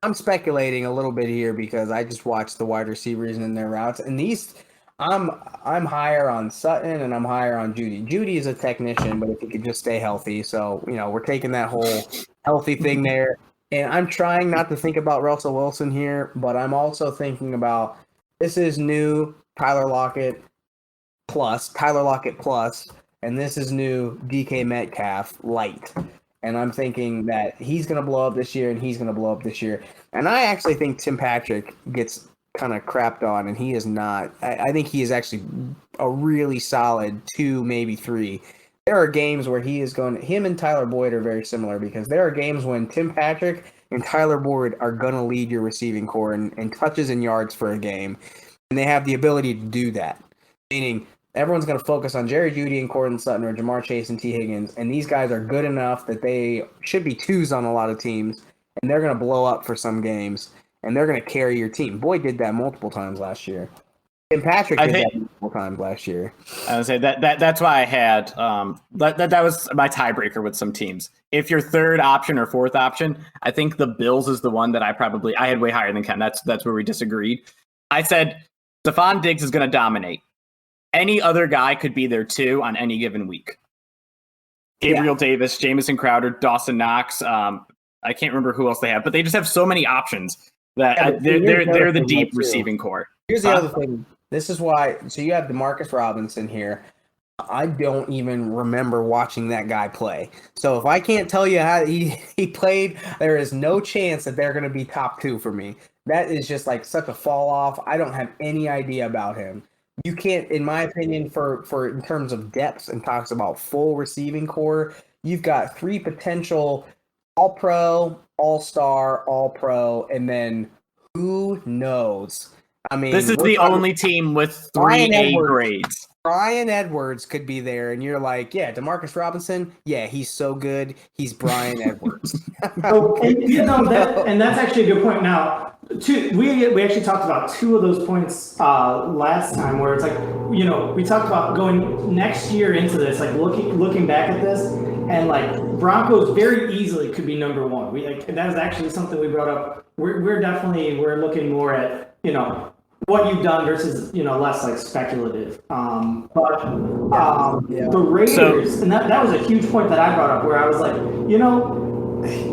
I'm speculating a little bit here because I just watched the wide receivers and their routes. And these, I'm higher on Sutton and I'm higher on Jeudy. Jeudy is a technician, but if he could just stay healthy. So, we're taking that whole healthy thing there. And I'm trying not to think about Russell Wilson here, but I'm also thinking about this is new Tyler Lockett plus, and this is new DK Metcalf light. And I'm thinking that he's going to blow up this year and he's going to blow up this year. And I actually think Tim Patrick gets kind of crapped on, and he is not. I think he is actually a really solid 2, maybe 3. There are games where him and Tyler Boyd are very similar because there are games when Tim Patrick and Tyler Boyd are going to lead your receiving core in touches and yards for a game. And they have the ability to do that. Meaning, everyone's going to focus on Jerry Jeudy and Cortland Sutton or Jamar Chase and T. Higgins. And these guys are good enough that they should be 2s on a lot of teams. And they're going to blow up for some games. And they're going to carry your team. Boyd did that multiple times last year. And Patrick did that multiple times last year. I would say that's why I had that was my tiebreaker with some teams. If your third option or fourth option, I think the Bills is the one that I had way higher than Ken. That's where we disagreed. I said Stephon Diggs is going to dominate. Any other guy could be there too on any given week. Gabriel Davis, Jamison Crowder, Dawson Knox. I can't remember who else they have, but they just have so many options that they're the deep receiving core. Here's the other thing. This is why. So you have Demarcus Robinson here. I don't even remember watching that guy play. So if I can't tell you how he played, there is no chance that they're going to be top 2 for me. That is just like such a fall off. I don't have any idea about him. You can't, in my opinion, for in terms of depth and talks about full receiving core, you've got 3 potential All-Pro, All-Star, All-Pro, and then who knows? I mean, this is the only team with 3 A grades. Brian Edwards could be there, and you're like, yeah, Demarcus Robinson, yeah, he's so good. He's Brian Edwards. And that's actually a good point. Now, we actually talked about 2 of those points last time, where it's like, we talked about going next year into this, like looking back at this, and like Broncos very easily could be number 1. That was actually something we brought up. We're looking more at what you've done versus less like speculative. The Raiders, and that was a huge point that I brought up, where I was like,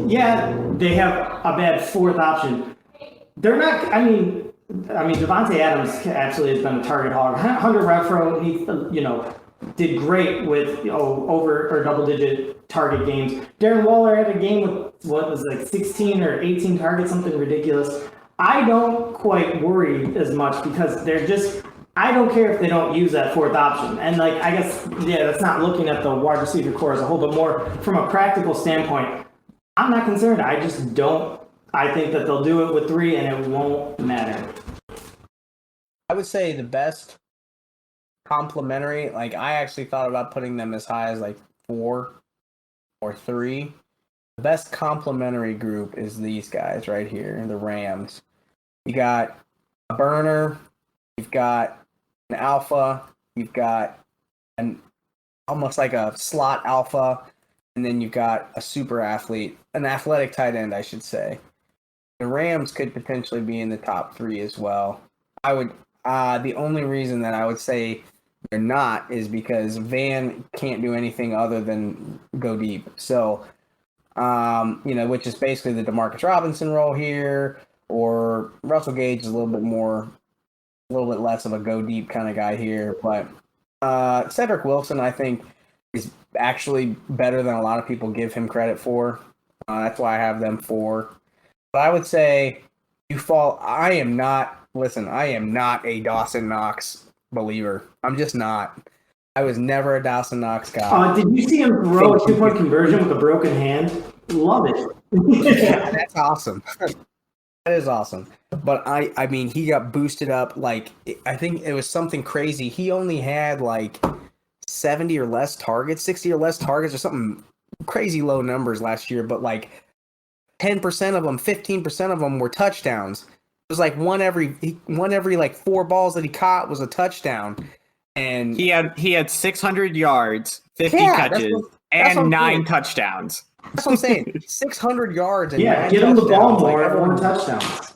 yeah, they have a bad 4th option. They're not. I mean, Devontae Adams absolutely has been a target hog. Hunter Renfrow, he did great with over or double-digit target games. Darren Waller had a game with 16 or 18 targets, something ridiculous. I don't quite worry as much because I don't care if they don't use that 4th option. And I guess, that's not looking at the wide receiver core as a whole, but more from a practical standpoint, I'm not concerned. I just don't. I think that they'll do it with 3 and it won't matter. I would say the best complementary, I actually thought about putting them as high as 4 or 3. The best complementary group is these guys right here, the Rams. You got a burner, you've got an alpha, you've got almost like a slot alpha, and then you've got a super athlete, an athletic tight end, I should say. The Rams could potentially be in the top 3 as well. I would. The only reason that I would say they're not is because Van can't do anything other than go deep. So. Which is basically the Demarcus Robinson role here, or Russell Gage is a little bit less of a go deep kind of guy here. But Cedric Wilson, I think, is actually better than a lot of people give him credit for. That's why I have them 4. But I would say I am not a Dawson Knox believer. I'm just not. I was never a Dawson Knox guy. Did you see him throw a 2-point conversion with a broken hand? Love it. Yeah, that's awesome. That is awesome. But I mean, he got boosted up. I think it was something crazy. He only had 70 or less targets, 60 or less targets, or something crazy low numbers last year. But 10% of them, 15% of them were touchdowns. It was one every 4 balls that he caught was a touchdown. And he had 600 yards, 50 catches, and 9 touchdowns. That's what I'm saying. 600 yards and 9 get him the ball more touchdowns.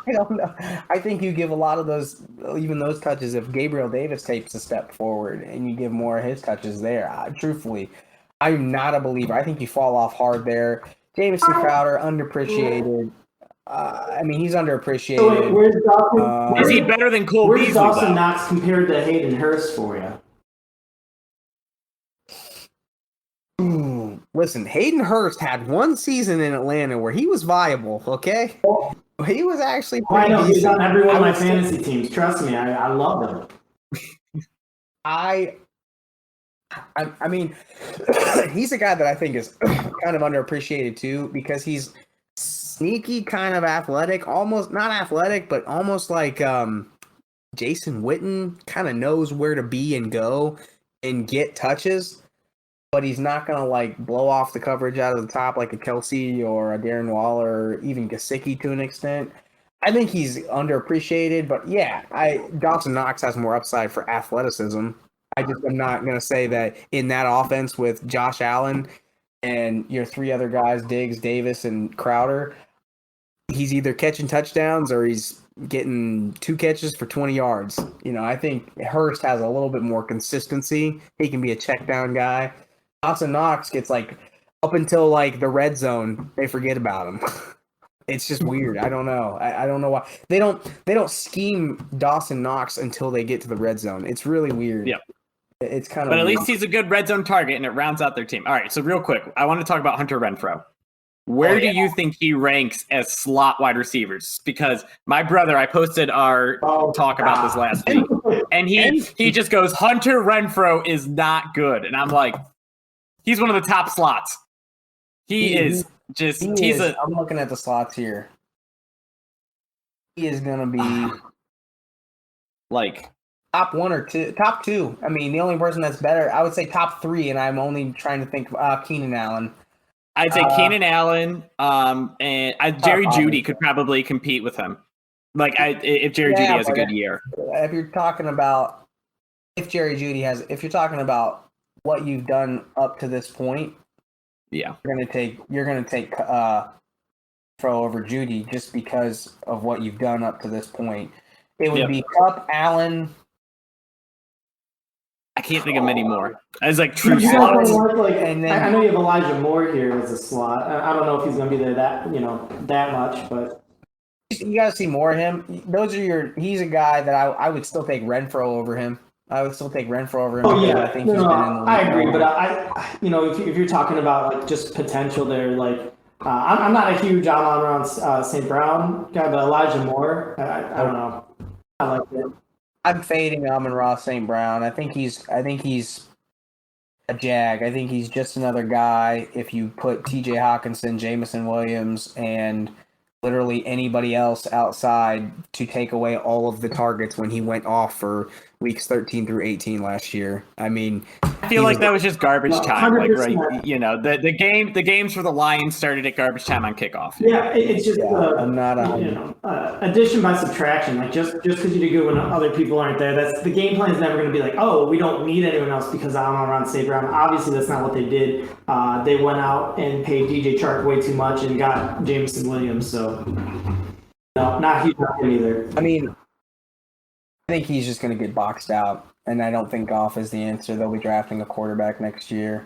I don't know. I think you give a lot of those, even those touches, if Gabriel Davis takes a step forward and you give more of his touches there. Truthfully, I'm not a believer. I think you fall off hard there. Jamison Crowder, underappreciated. He's underappreciated. So where's Dawson? Is he better than Cole Beasley? Where's Dawson Knox compared to Hayden Hurst for you? Ooh, listen, Hayden Hurst had 1 season in Atlanta where he was viable. Okay, he was actually. I know he's on every one of my fantasy teams. Trust me, I love him. I mean, he's a guy that I think is kind of underappreciated too, because he's sneaky, kind of athletic, almost not athletic, but almost like Jason Witten, kind of knows where to be and go and get touches, but he's not going to blow off the coverage out of the top like a Kelsey or a Darren Waller or even Gesicki to an extent. I think he's underappreciated, but yeah, Dawson Knox has more upside for athleticism. I just am not going to say that in that offense with Josh Allen and your 3 other guys, Diggs, Davis, and Crowder, he's either catching touchdowns or he's getting 2 catches for 20 yards. I think Hurst has a little bit more consistency. He can be a check down guy. Dawson Knox gets up until the red zone, they forget about him. It's just weird. I don't know. I don't know why they don't scheme Dawson Knox until they get to the red zone. It's really weird. Yep. It's kind of. But at weird. least he's a good red zone target, and it rounds out their team. All right. So real quick, I want to talk about Hunter Renfrow. Where do you think he ranks as slot wide receivers? Because my brother, I posted our talk about this last week, and he just goes, Hunter Renfrow is not good, and I'm like, he's one of the top slots. I'm looking at the slots here. He is gonna be like top 1 or 2, top 2. I mean, the only person that's better, I would say top 3, and I'm only trying to think Keenan Allen. I'd say Keenan Allen, and Jerry Jeudy could probably compete with him. Like, if Jerry Jeudy has a good year. If you're talking about if you're talking about what you've done up to this point, yeah, you're gonna take Pro over Jeudy just because of what you've done up to this point. It would be Kupp, Allen. I can't think of many more. As like true slots. And then, I know you have Elijah Moore here as a slot. I don't know if he's going to be there that much, but you got to see more of him. He's a guy that I would still take Renfrow over him. I would still take Renfrow over him. Oh yeah, I think he's been in the league. I agree, but if you're talking about like just potential there, like I'm not a huge on St. Brown guy, but Elijah Moore, I don't know. I like it. I'm fading Amon-Ra St. Brown. I think he's a jag. I think he's just another guy. If you put T.J. Hawkinson, Jamison Williams, and literally anybody else outside to take away all of the targets when he went off for weeks 13 through 18 last year. I mean, I feel like that was just garbage time. 100%. Like, right, the games for the Lions started at garbage time on kickoff. Yeah, it's just I'm not addition by subtraction. Like just because you do good when other people aren't there, that's the game plan is never going to be like, oh, we don't need anyone else because I'm around St. Brown. Obviously, that's not what they did. They went out and paid DJ Chark way too much and got Jameson Williams. So no, not huge either. I mean, I think he's just going to get boxed out, and I don't think Goff is the answer. They'll be drafting a quarterback next year.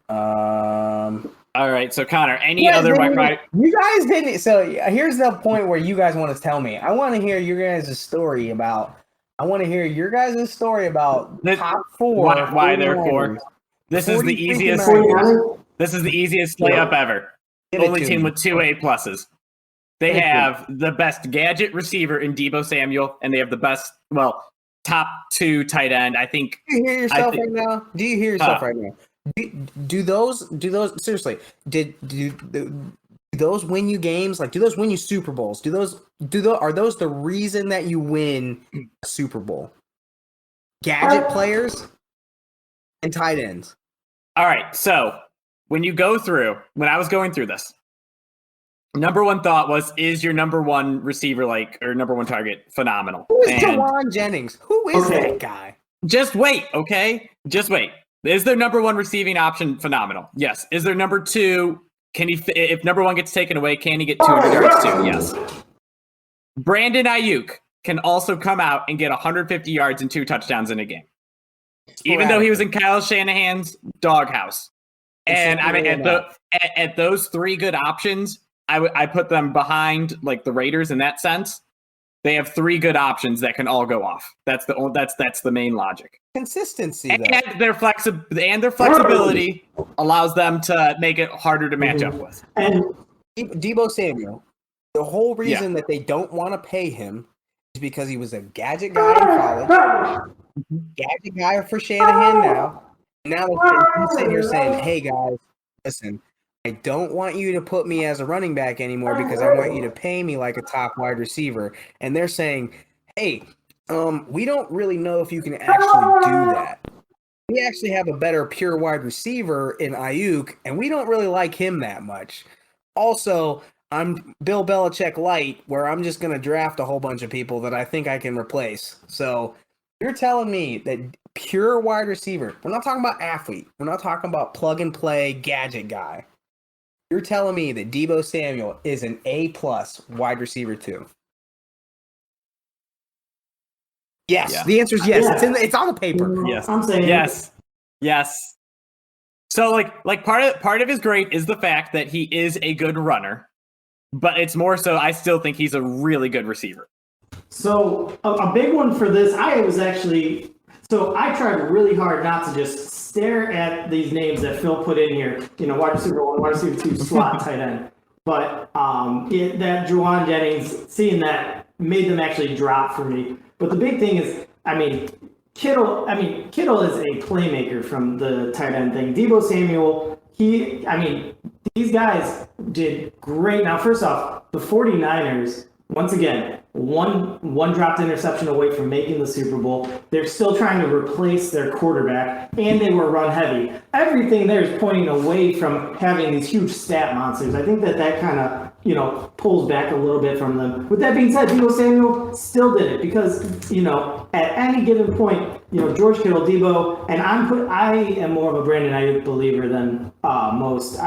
All right, so Connor, other right? You guys didn't. So here's the point where you guys want to tell me. I want to hear your guys' story about. The top 4. Why they're 4. This is the easiest. This is the easiest layup ever. Only team with 2 A+. They have the best gadget receiver in Deebo Samuel, and they have the best, top 2 tight end. I think. Do you hear yourself right now? Do you hear yourself right now? Do those seriously? Do those win you games? Like, do those win you Super Bowls? Are those the reason that you win a Super Bowl? Gadget players and tight ends. All right, so when I was going through this. Number one thought was, is your number one receiver or number one target phenomenal? Who is Jawan Jennings? Who is that guy? Just wait, okay? Just wait. Is their number one receiving option phenomenal? Yes. Is their number 2, if number 1 gets taken away, can he get 200 yards too? Yes. Brandon Ayuk can also come out and get 150 yards and 2 touchdowns in a game. Even though he was in Kyle Shanahan's doghouse. And I mean, at those 3 good options, I put them behind like the Raiders in that sense. They have 3 good options that can all go off. That's the main logic. Consistency, and their flexibility allows them to make it harder to match up with. And Deebo Samuel, the whole reason that they don't want to pay him is because he was a gadget guy in college, gadget guy for Shanahan now. Now he's sitting here saying, "Hey guys, listen. I don't want you to put me as a running back anymore because I want you to pay me like a top wide receiver." And they're saying, hey, we don't really know if you can actually do that. We actually have a better pure wide receiver in Ayuk, and we don't really like him that much. Also, I'm Bill Belichick light, where I'm just going to draft a whole bunch of people that I think I can replace. So you're telling me that pure wide receiver, we're not talking about athlete. We're not talking about plug and play gadget guy. You're telling me that Deebo Samuel is an A+ wide receiver too? Yes. Yeah. The answer is yes. Yeah. It's on the paper. Yes. I'm saying yes. So like part of his grade is the fact that he is a good runner. but it's more so I still think he's a really good receiver. So a big one for this, I tried really hard not to just stare at these names that Phil put in here, wide receiver 1, wide receiver 2, slot, tight end. But that Juwan Jennings, seeing that made them actually drop for me. But the big thing is, Kittle is a playmaker from the tight end thing. Deebo Samuel, these guys did great. Now, first off, the 49ers, once again, one dropped interception away from making the Super Bowl. They're still trying to replace their quarterback, and they were run heavy. Everything there is pointing away from having these huge stat monsters. I think that kind of, pulls back a little bit from them. With that being said, Deebo Samuel still did it because, at any given point, George Kittle, Deebo, and I am more of a Brandon Ayuk believer than most.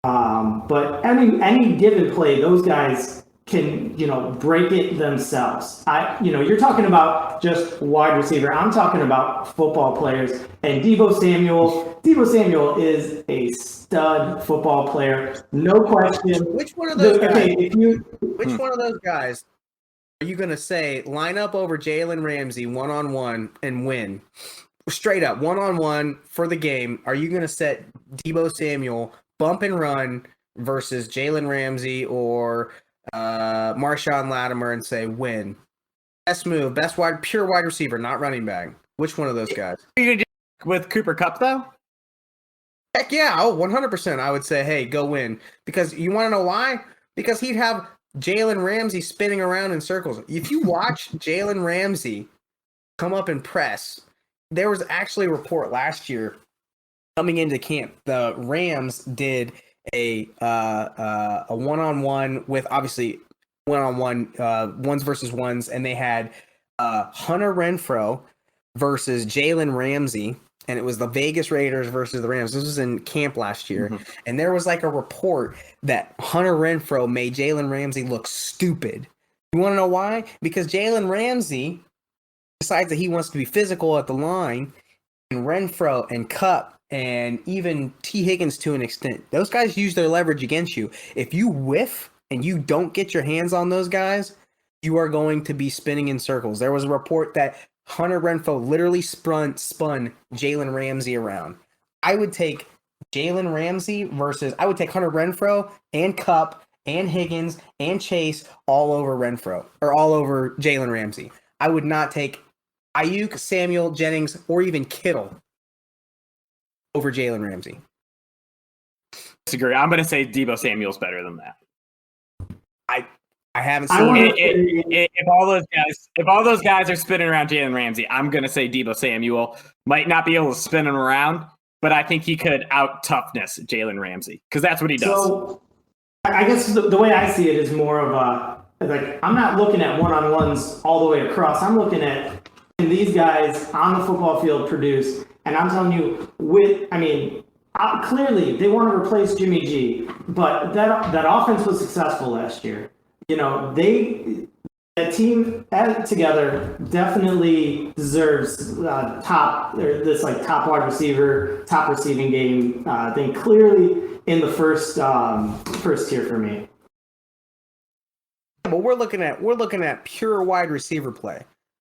But any given play, those guys can, break it themselves. You're talking about just wide receiver. I'm talking about football players. And Deebo Samuel is a stud football player. No question. Which one of those guys? Which one of those guys are you going to say line up over Jalen Ramsey one-on-one and win? Straight up, one-on-one for the game. Are you going to set Deebo Samuel bump and run versus Jalen Ramsey or Marshawn Lattimore and say win? Best move, pure wide receiver, not running back. Which one of those guys? Are you going to do with Cooper Kupp, though? Heck yeah, 100%. I would say, hey, go win. Because you want to know why? Because he'd have Jalen Ramsey spinning around in circles. If you watch Jalen Ramsey come up and press, there was actually a report last year coming into camp. The Rams did a one-on-one with obviously one-on-one ones versus ones, and they had Hunter Renfrow versus Jalen Ramsey, and it was the Vegas Raiders versus the Rams. This was in camp last year, and there was like a report that Hunter Renfrow made Jalen Ramsey look stupid. You want to know why? Because Jalen Ramsey decides that he wants to be physical at the line, and Renfrow and Kupp and even T. Higgins to an extent, those guys use their leverage against you. If you whiff and you don't get your hands on those guys, you are going to be spinning in circles. There was a report that Hunter Renfrow literally spun Jalen Ramsey around. I would take Jalen Ramsey I would take Hunter Renfrow and Kupp and Higgins and Chase all over Renfrow or all over Jalen Ramsey. I would not take Ayuk, Samuel, Jennings, or even Kittle over Jalen Ramsey. Disagree. I'm going to say Deebo Samuel's better than that. I haven't seen it. If all those guys are spinning around Jalen Ramsey, I'm going to say Deebo Samuel might not be able to spin him around, but I think he could out-toughness Jalen Ramsey because that's what he does. So I guess the way I see it is more of I'm not looking at one-on-ones all the way across. I'm looking at can these guys on the football field produce, and I'm telling you, clearly they want to replace Jimmy G, but that offense was successful last year. That team added together definitely deserves top wide receiver, top receiving game. I think clearly in the first tier for me. But we're looking at pure wide receiver play.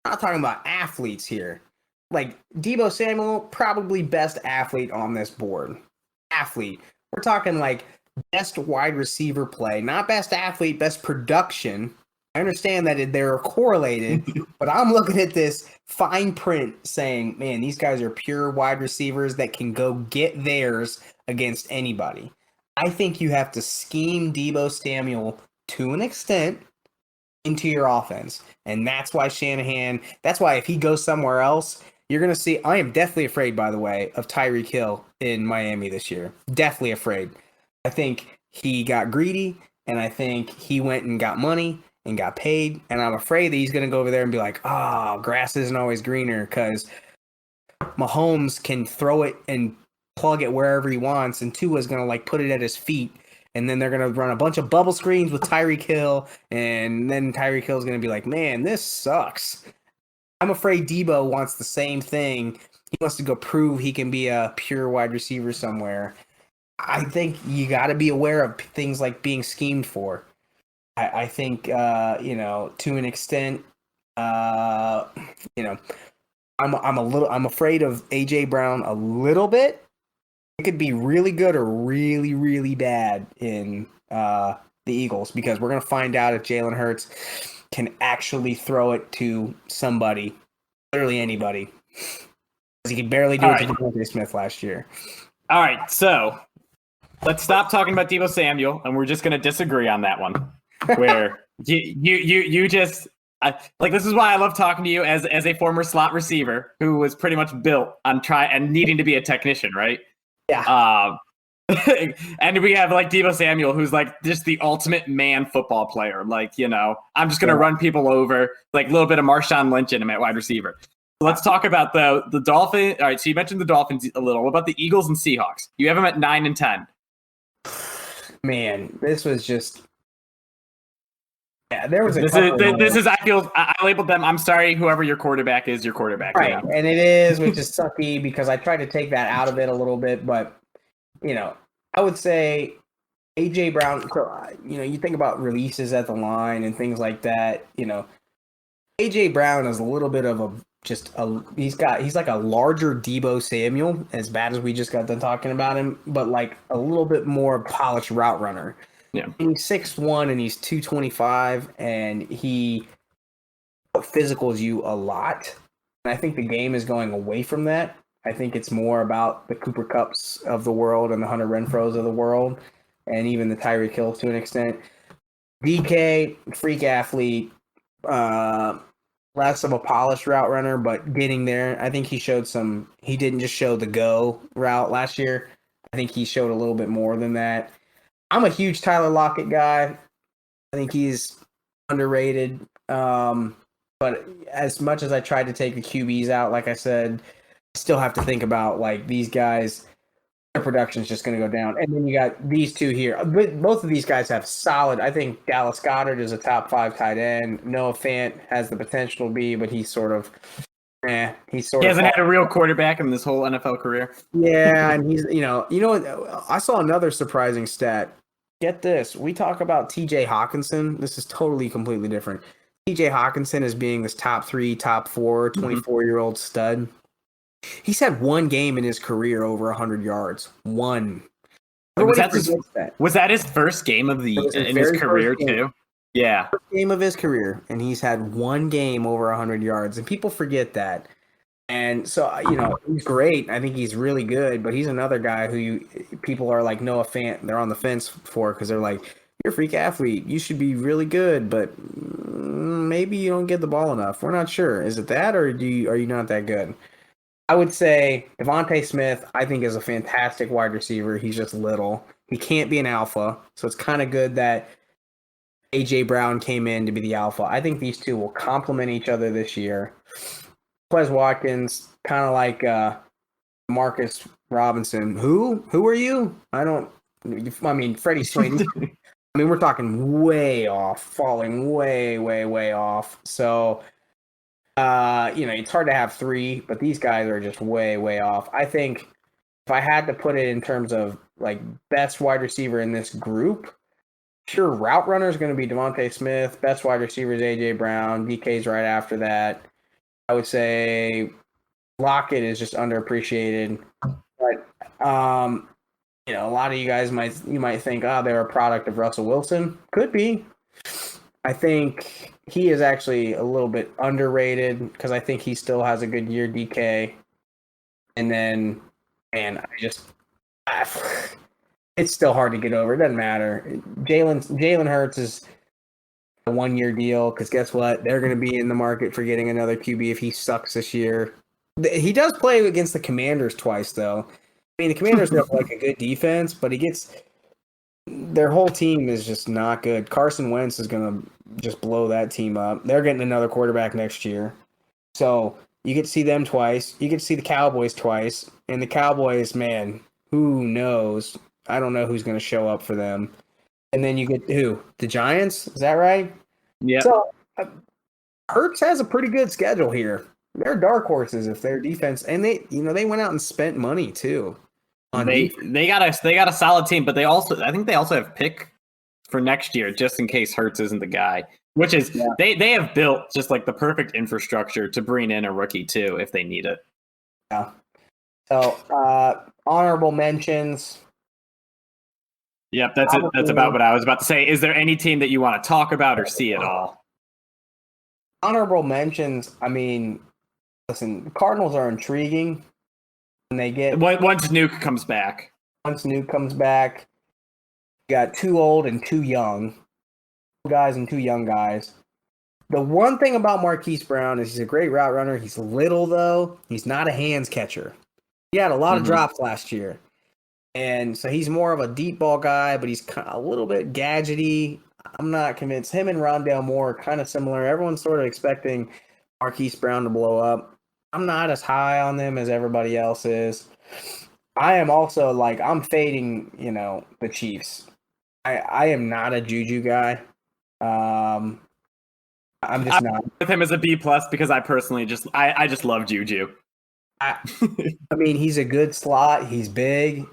I'm not talking about athletes here. Like Deebo Samuel, probably best athlete on this board. Athlete. We're talking like best wide receiver play, not best athlete, best production. I understand that they're correlated, but I'm looking at this fine print saying, man, these guys are pure wide receivers that can go get theirs against anybody. I think you have to scheme Deebo Samuel to an extent into your offense. And that's why if he goes somewhere else, you're going to see, I am definitely afraid, by the way, of Tyreek Hill in Miami this year. Definitely afraid. I think he got greedy, and I think he went and got money and got paid, and I'm afraid that he's going to go over there and be like, grass isn't always greener, because Mahomes can throw it and plug it wherever he wants, and Tua's going to put it at his feet, and then they're going to run a bunch of bubble screens with Tyreek Hill, and then Tyreek Hill's going to be like, man, this sucks. I'm afraid Deebo wants the same thing. He wants to go prove he can be a pure wide receiver somewhere. I think you got to be aware of things like being schemed for. I think to an extent, you know, I'm afraid of AJ Brown a little bit. It could be really good or really, really bad in the Eagles because we're gonna find out if Jalen Hurts can actually throw it to somebody, literally anybody. He could barely do All it to right. Deebo Smith last year. All right, so let's stop talking about Deebo Samuel, and we're just going to disagree on that one. Where you just this is why I love talking to you as a former slot receiver who was pretty much built on and needing to be a technician, right? Yeah. And we have like Deebo Samuel, who's like just the ultimate man football player. Like, I'm just gonna run people over, like a little bit of Marshawn Lynch in him at wide receiver. So let's talk about the Dolphins. All right, so you mentioned the Dolphins a little. What about the Eagles and Seahawks? You have them at 9 and 10. Man, this was just. Yeah, there was a This is I labeled them. I'm sorry, whoever your quarterback is, your quarterback. Right, and it is, which is sucky because I tried to take that out of it a little bit, but I would say AJ Brown. You think about releases at the line and things like that. AJ Brown is a little bit of he's like a larger Deebo Samuel, as bad as we just got done talking about him, but like a little bit more polished route runner. Yeah, he's 6'1" and he's 225, and he physicals you a lot. And I think the game is going away from that. I think it's more about the Cooper Kupps of the world and the Hunter Renfrows of the world, and even the Tyreek Hills to an extent. DK, freak athlete, less of a polished route runner, but getting there. I think he didn't just show the go route last year. I think he showed a little bit more than that. I'm a huge Tyler Lockett guy. I think he's underrated. But as much as I tried to take the QBs out, like I said, I still have to think about like these guys. Their production is just going to go down. And then you got these two here. Both of these guys have solid. I think Dallas Goedert is a top 5 tight end. Noah Fant has the potential to be, but he's sort of. He hasn't had a real quarterback in this whole NFL career. Yeah, and he's I saw another surprising stat. Get this. We talk about TJ Hawkinson. This is totally completely different. TJ Hawkinson as being this top 3, top 4, 24-year-old stud. He's had one game in his career over 100 yards. One. Was that his first game of in his career too? Yeah. First game of his career, and he's had one game over 100 yards, and people forget that. And so, he's great. I think he's really good, but he's another guy who people are like Noah Fant. They're on the fence for because they're like, you're a freak athlete. You should be really good, but maybe you don't get the ball enough. We're not sure. Is it that, or are you not that good? I would say Devontae Smith, I think, is a fantastic wide receiver. He's just little. He can't be an alpha, so it's kind of good that AJ Brown came in to be the alpha. I think these two will complement each other this year. Quez Watkins, kind of like Marcus Robinson. Who are you? Freddie Swain. We're talking way off, falling way, way, way off. So, it's hard to have 3, but these guys are just way, way off. I think if I had to put it in terms of like best wide receiver in this group, sure, route runner is going to be Devontae Smith. Best wide receiver is AJ Brown. DK's right after that. I would say Lockett is just underappreciated. But a lot of you guys might think, they're a product of Russell Wilson. Could be. I think he is actually a little bit underrated because I think he still has a good year, DK. And then, it's still hard to get over. It doesn't matter. Jalen Hurts is a 1-year deal because guess what? They're going to be in the market for getting another QB if he sucks this year. He does play against the Commanders twice, though. The Commanders have like a good defense, but their whole team is just not good. Carson Wentz is going to just blow that team up. They're getting another quarterback next year. So you get to see them twice. You get to see the Cowboys twice. And the Cowboys, man, who knows? I don't know who's going to show up for them. And then you get who? The Giants? Is that right? Yeah. So Hurts has a pretty good schedule here. They're dark horses if their defense, and they went out and spent money too. They got a solid team, but I think they also have pick for next year just in case Hurts isn't the guy. Which is they have built just like the perfect infrastructure to bring in a rookie too if they need it. Yeah. So honorable mentions. Yep, that's it. That's about what I was about to say. Is there any team that you want to talk about or see at all? Honorable mentions. I mean, listen, the Cardinals are intriguing. When they get once Nuke comes back. Once Nuke comes back, you got 2 old and 2 young guys and 2 young guys. The one thing about Marquise Brown is he's a great route runner. He's little though. He's not a hands catcher. He had a lot of drops last year. And so he's more of a deep ball guy, but he's kind of a little bit gadgety. I'm not convinced. Him and Rondale Moore are kind of similar. Everyone's sort of expecting Marquise Brown to blow up. I'm not as high on them as everybody else is. I am also I'm fading, the Chiefs. I am not a Juju guy. I'm just not. With him as a B+ because I personally just love Juju. I mean, he's a good slot. He's big,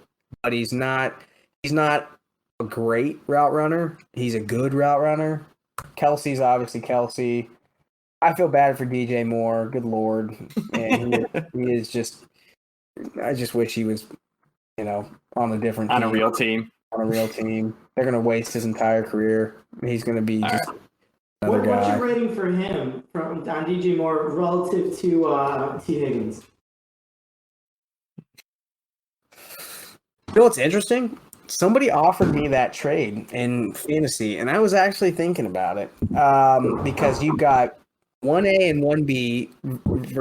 but he's not a great route runner. He's a good route runner. Kelsey's obviously Kelsey. I feel bad for DJ Moore. Good Lord. And he is just – I just wish he was, on a different team. On a real team. They're going to waste his entire career. He's going to be just another guy. What's your rating for him on DJ Moore relative to T. Higgins? You know what's interesting? Somebody offered me that trade in fantasy, and I was actually thinking about it because you've got 1A and 1B.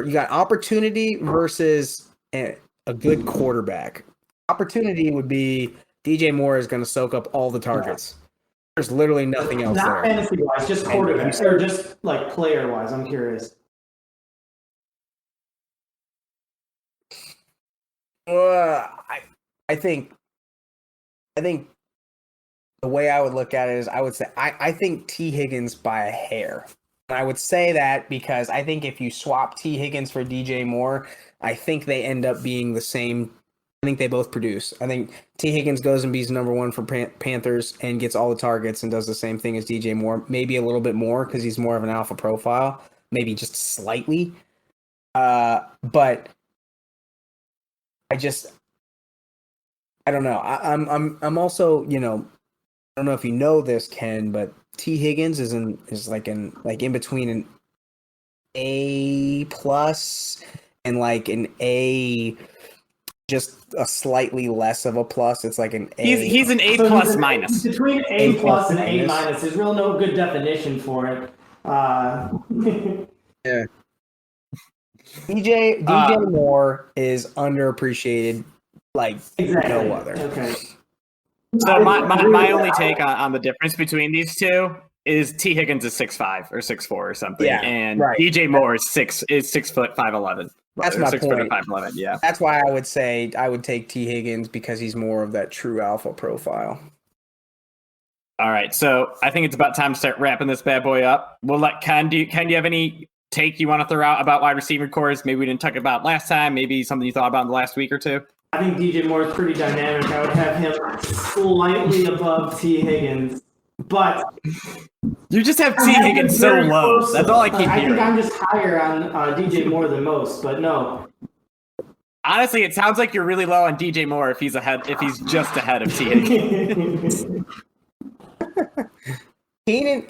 You got opportunity versus a good quarterback. Opportunity would be DJ Moore is going to soak up all the targets. There's literally nothing else Not there. fantasy-wise, just quarterback, or just player-wise. I'm curious. I think the way I would look at it is I would say I think T. Higgins by a hair. And I would say that because I think if you swap T. Higgins for DJ Moore, I think they end up being the same. I think they both produce. I think T. Higgins goes and be's number 1 for Panthers and gets all the targets and does the same thing as DJ Moore, maybe a little bit more because he's more of an alpha profile, maybe just slightly. But I don't know. I'm also, I don't know if you know this, Ken, but T. Higgins is in between an A+ and an A, just a slightly less of a plus. It's like an A. He's an A+ minus. Between A+ and A-. There's really no good definition for it. Yeah. DJ Moore is underappreciated no other. Okay. So my only take on the difference between these two is T. Higgins is 6'5" or 6'4" or something, and DJ Moore is 6'5'11". That's my point. 6'5'11". Yeah. That's why I would say I would take T. Higgins because he's more of that true alpha profile. All right, so I think it's about time to start wrapping this bad boy up. We'll let Ken. Do you have any take you want to throw out about wide receiver cores? Maybe we didn't talk about last time. Maybe something you thought about in the last week or two. I think DJ Moore is pretty dynamic. I would have him slightly above T. Higgins, but you just have T. Higgins so low. Close. That's all I keep hearing. I think I'm just higher on DJ Moore than most, but no. Honestly, it sounds like you're really low on DJ Moore if he's just ahead of T. Higgins. Keenan.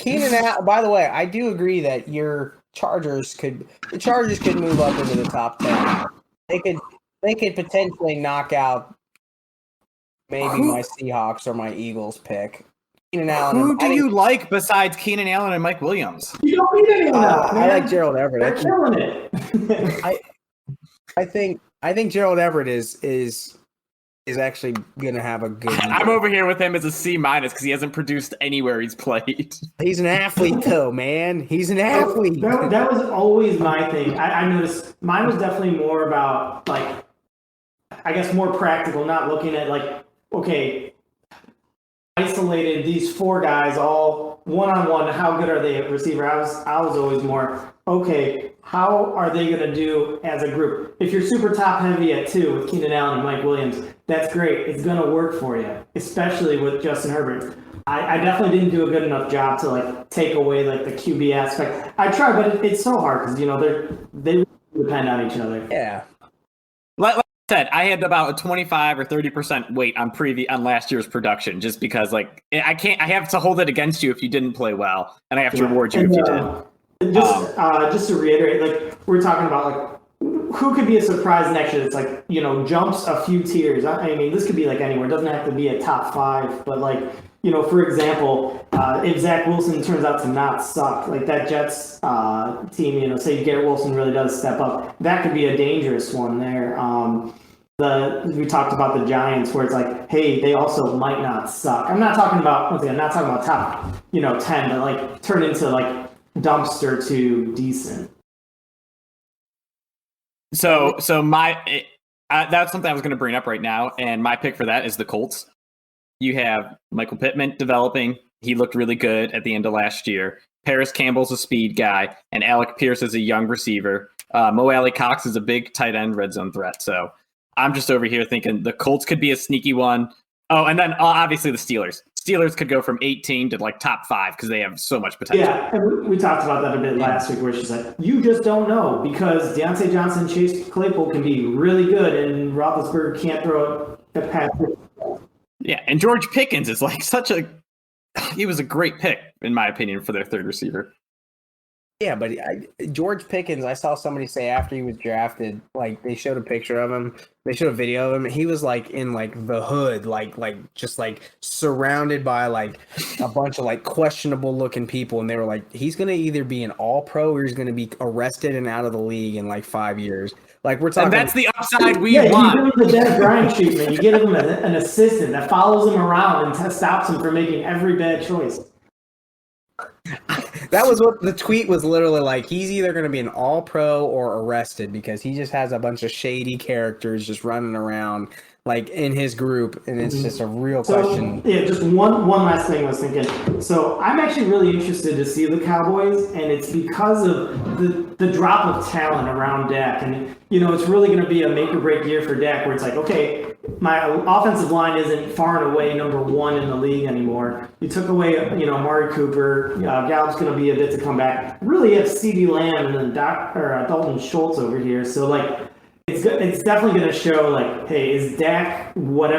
By the way, I do agree that the Chargers could move up into the top 10. They could potentially knock out maybe my Seahawks or my Eagles pick. Keenan Allen. Who do you like besides Keenan Allen and Mike Williams? You don't need anyone else, man. I like Gerald Everett. They're killing it. I think Gerald Everett is actually going to have a good year. I'm over here with him as a C- because he hasn't produced anywhere he's played. He's an athlete, though, man. He's an athlete. That was always my thing. I noticed mine was definitely more about, I guess more practical, not looking at, okay, isolated these 4 guys all one-on-one, how good are they at receiver? I was always more, okay, how are they going to do as a group? If you're super top heavy at 2 with Keenan Allen and Mike Williams, that's great. It's going to work for you, especially with Justin Herbert. I definitely didn't do a good enough job to like take away like the QB aspect. I tried, but it's so hard because they depend on each other. Yeah. Like I said, I had about a 25 or 30% weight on last year's production, just because like I have to hold it against you if you didn't play well, and I have to reward you if you did. Just to reiterate, like we're talking about like who could be a surprise next year that's like, jumps a few tiers. I mean, this could be like anywhere. It doesn't have to be a top 5, but like, for example, if Zach Wilson turns out to not suck, like that Jets team, say Garrett Wilson really does step up, that could be a dangerous one there. We talked about the Giants where it's like, hey, they also might not suck. I'm not talking about top, 10, but like turn into like dumpster to decent. So that's something I was going to bring up right now, and my pick for that is the Colts. You have Michael Pittman developing. He looked really good at the end of last year. Paris Campbell's a speed guy, and Alec Pierce is a young receiver. Mo Alley Cox is a big tight end red zone threat. So I'm just over here thinking the Colts could be a sneaky one. Oh, and then obviously the Steelers. Steelers could go from 18 to like top 5 because they have so much potential. Yeah, and we talked about that a bit last week where she said, you just don't know because Deontay Johnson, Chase Claypool can be really good and Roethlisberger can't throw a pass. Yeah, and George Pickens is like he was a great pick, in my opinion, for their third receiver. Yeah, but George Pickens, I saw somebody say after he was drafted, like they showed a picture of him, they showed a video of him. He was like in like the hood, like just like surrounded by like a bunch of like questionable looking people, and they were like, he's gonna either be an all-pro or he's gonna be arrested and out of the league in like 5 years. Like we're talking, and that's the upside we want. You give him the Des Bryant treatment. You give him an assistant that follows him around and stops him from making every bad choice. That was what the tweet was literally like. He's either going to be an all-pro or arrested because he just has a bunch of shady characters just running around like in his group, and it's just a real question. Yeah, just one last thing I was thinking. So I'm actually really interested to see the Cowboys, and it's because of the drop of talent around Dak. And, it's really going to be a make or break year for Dak where it's like, okay, my offensive line isn't far and away number 1 in the league anymore. You took away, Amari Cooper. Gallup's going to be a bit to come back. Really have CeeDee Lamb and then Dalton Schultz over here. So, like, it's definitely going to show, like, hey, is Dak what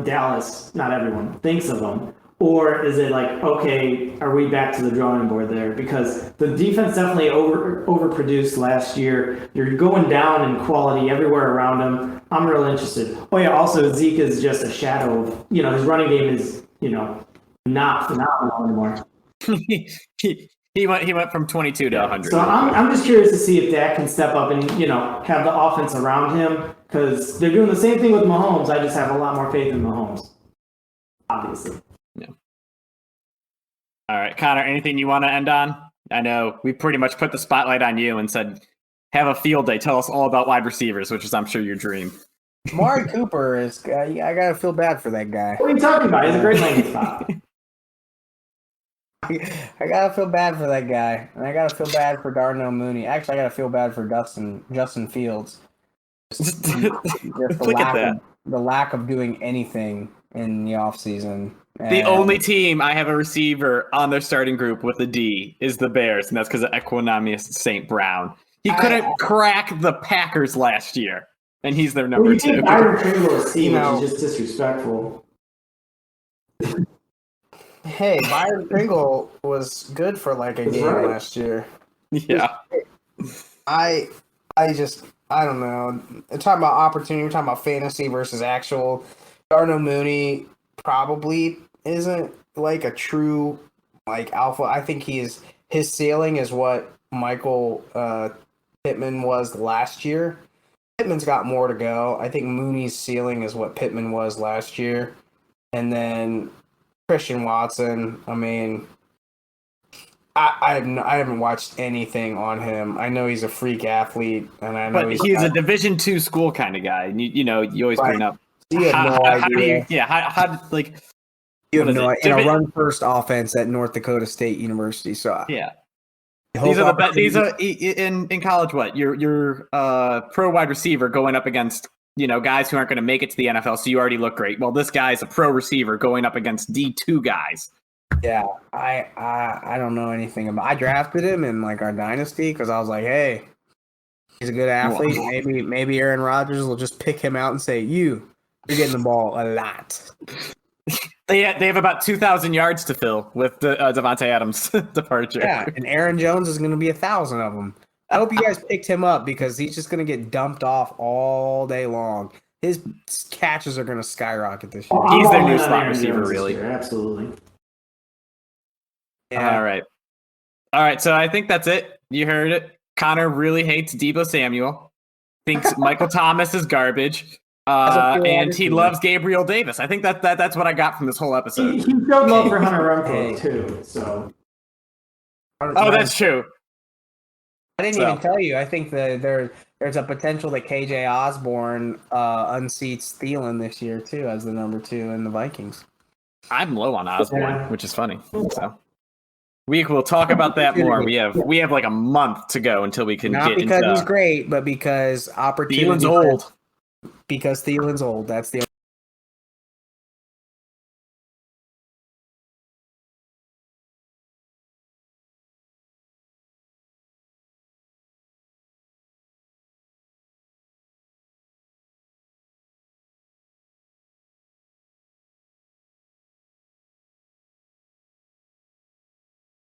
Dallas, not everyone, thinks of him? Or is it like, okay, are we back to the drawing board there? Because the defense definitely overproduced last year. You're going down in quality everywhere around him. I'm really interested. Oh, yeah, also Zeke is just a shadow of, his running game is, not phenomenal anymore. He went from 22 to 100. So I'm just curious to see if Dak can step up and, have the offense around him because they're doing the same thing with Mahomes. I just have a lot more faith in Mahomes, obviously. Yeah. All right, Connor, anything you want to end on? I know we pretty much put the spotlight on you and said, have a field day. Tell us all about wide receivers, which is, I'm sure, your dream. Amari Cooper is, I got to feel bad for that guy. What are you talking about? He's a great landing spot. I gotta feel bad for that guy, and I gotta feel bad for Darnell Mooney. Actually, I gotta feel bad for Justin Fields. Just the lack of doing anything in the offseason. The only team I have a receiver on their starting group with a D is the Bears, and that's because of Equanimeous St. Brown. He couldn't crack the Packers last year, and he's their number 2. Byron Pringle is just disrespectful. Hey, Byron Pringle was good for like a game last year. Yeah. I don't know. We're talking about opportunity. We're talking about fantasy versus actual. Darnell Mooney probably isn't like a true like alpha. I think his ceiling is what Michael Pittman was last year. Pittman's got more to go. I think Mooney's ceiling is what Pittman was last year. And then Christian Watson, I mean, I haven't watched anything on him. I know he's a freak athlete, and I know he's a Division II school kind of guy. And you always bring up. He had no idea. How You have What is no it? in a run first offense at North Dakota State University. So Yeah. I These hope are the best. These opportunity- are in college. What your pro wide receiver going up against guys who aren't going to make it to the NFL. So you already look great. Well, this guy's a pro receiver going up against D2 guys. Yeah, I don't know anything about. I drafted him in like our dynasty because I was like, hey, he's a good athlete. Maybe Aaron Rodgers will just pick him out and say, you're getting the ball a lot. They have about 2,000 yards to fill with Devontae Adams' departure. Yeah, and Aaron Jones is going to be 1,000 of them. I hope you guys picked him up because he's just going to get dumped off all day long. His catches are going to skyrocket this year. He's their new I'm slot Aaron receiver, Jones this really. year, absolutely. Yeah. All right. So I think that's it. You heard it. Connor really hates Deebo Samuel. Thinks Michael Thomas is garbage. And he loves Gabriel Davis. I think that's what I got from this whole episode. He showed love for Hunter Renfrow too. So. Oh, that's true. I didn't even tell you. I think there's a potential that KJ Osborne unseats Thielen this year too as the number 2 in the Vikings. I'm low on Osborne, which is funny. So we will talk about that more. We have like a month to go until we can Not get because into. he's great, but because opportunity. Thielen's old. Because Thielen's old. That's the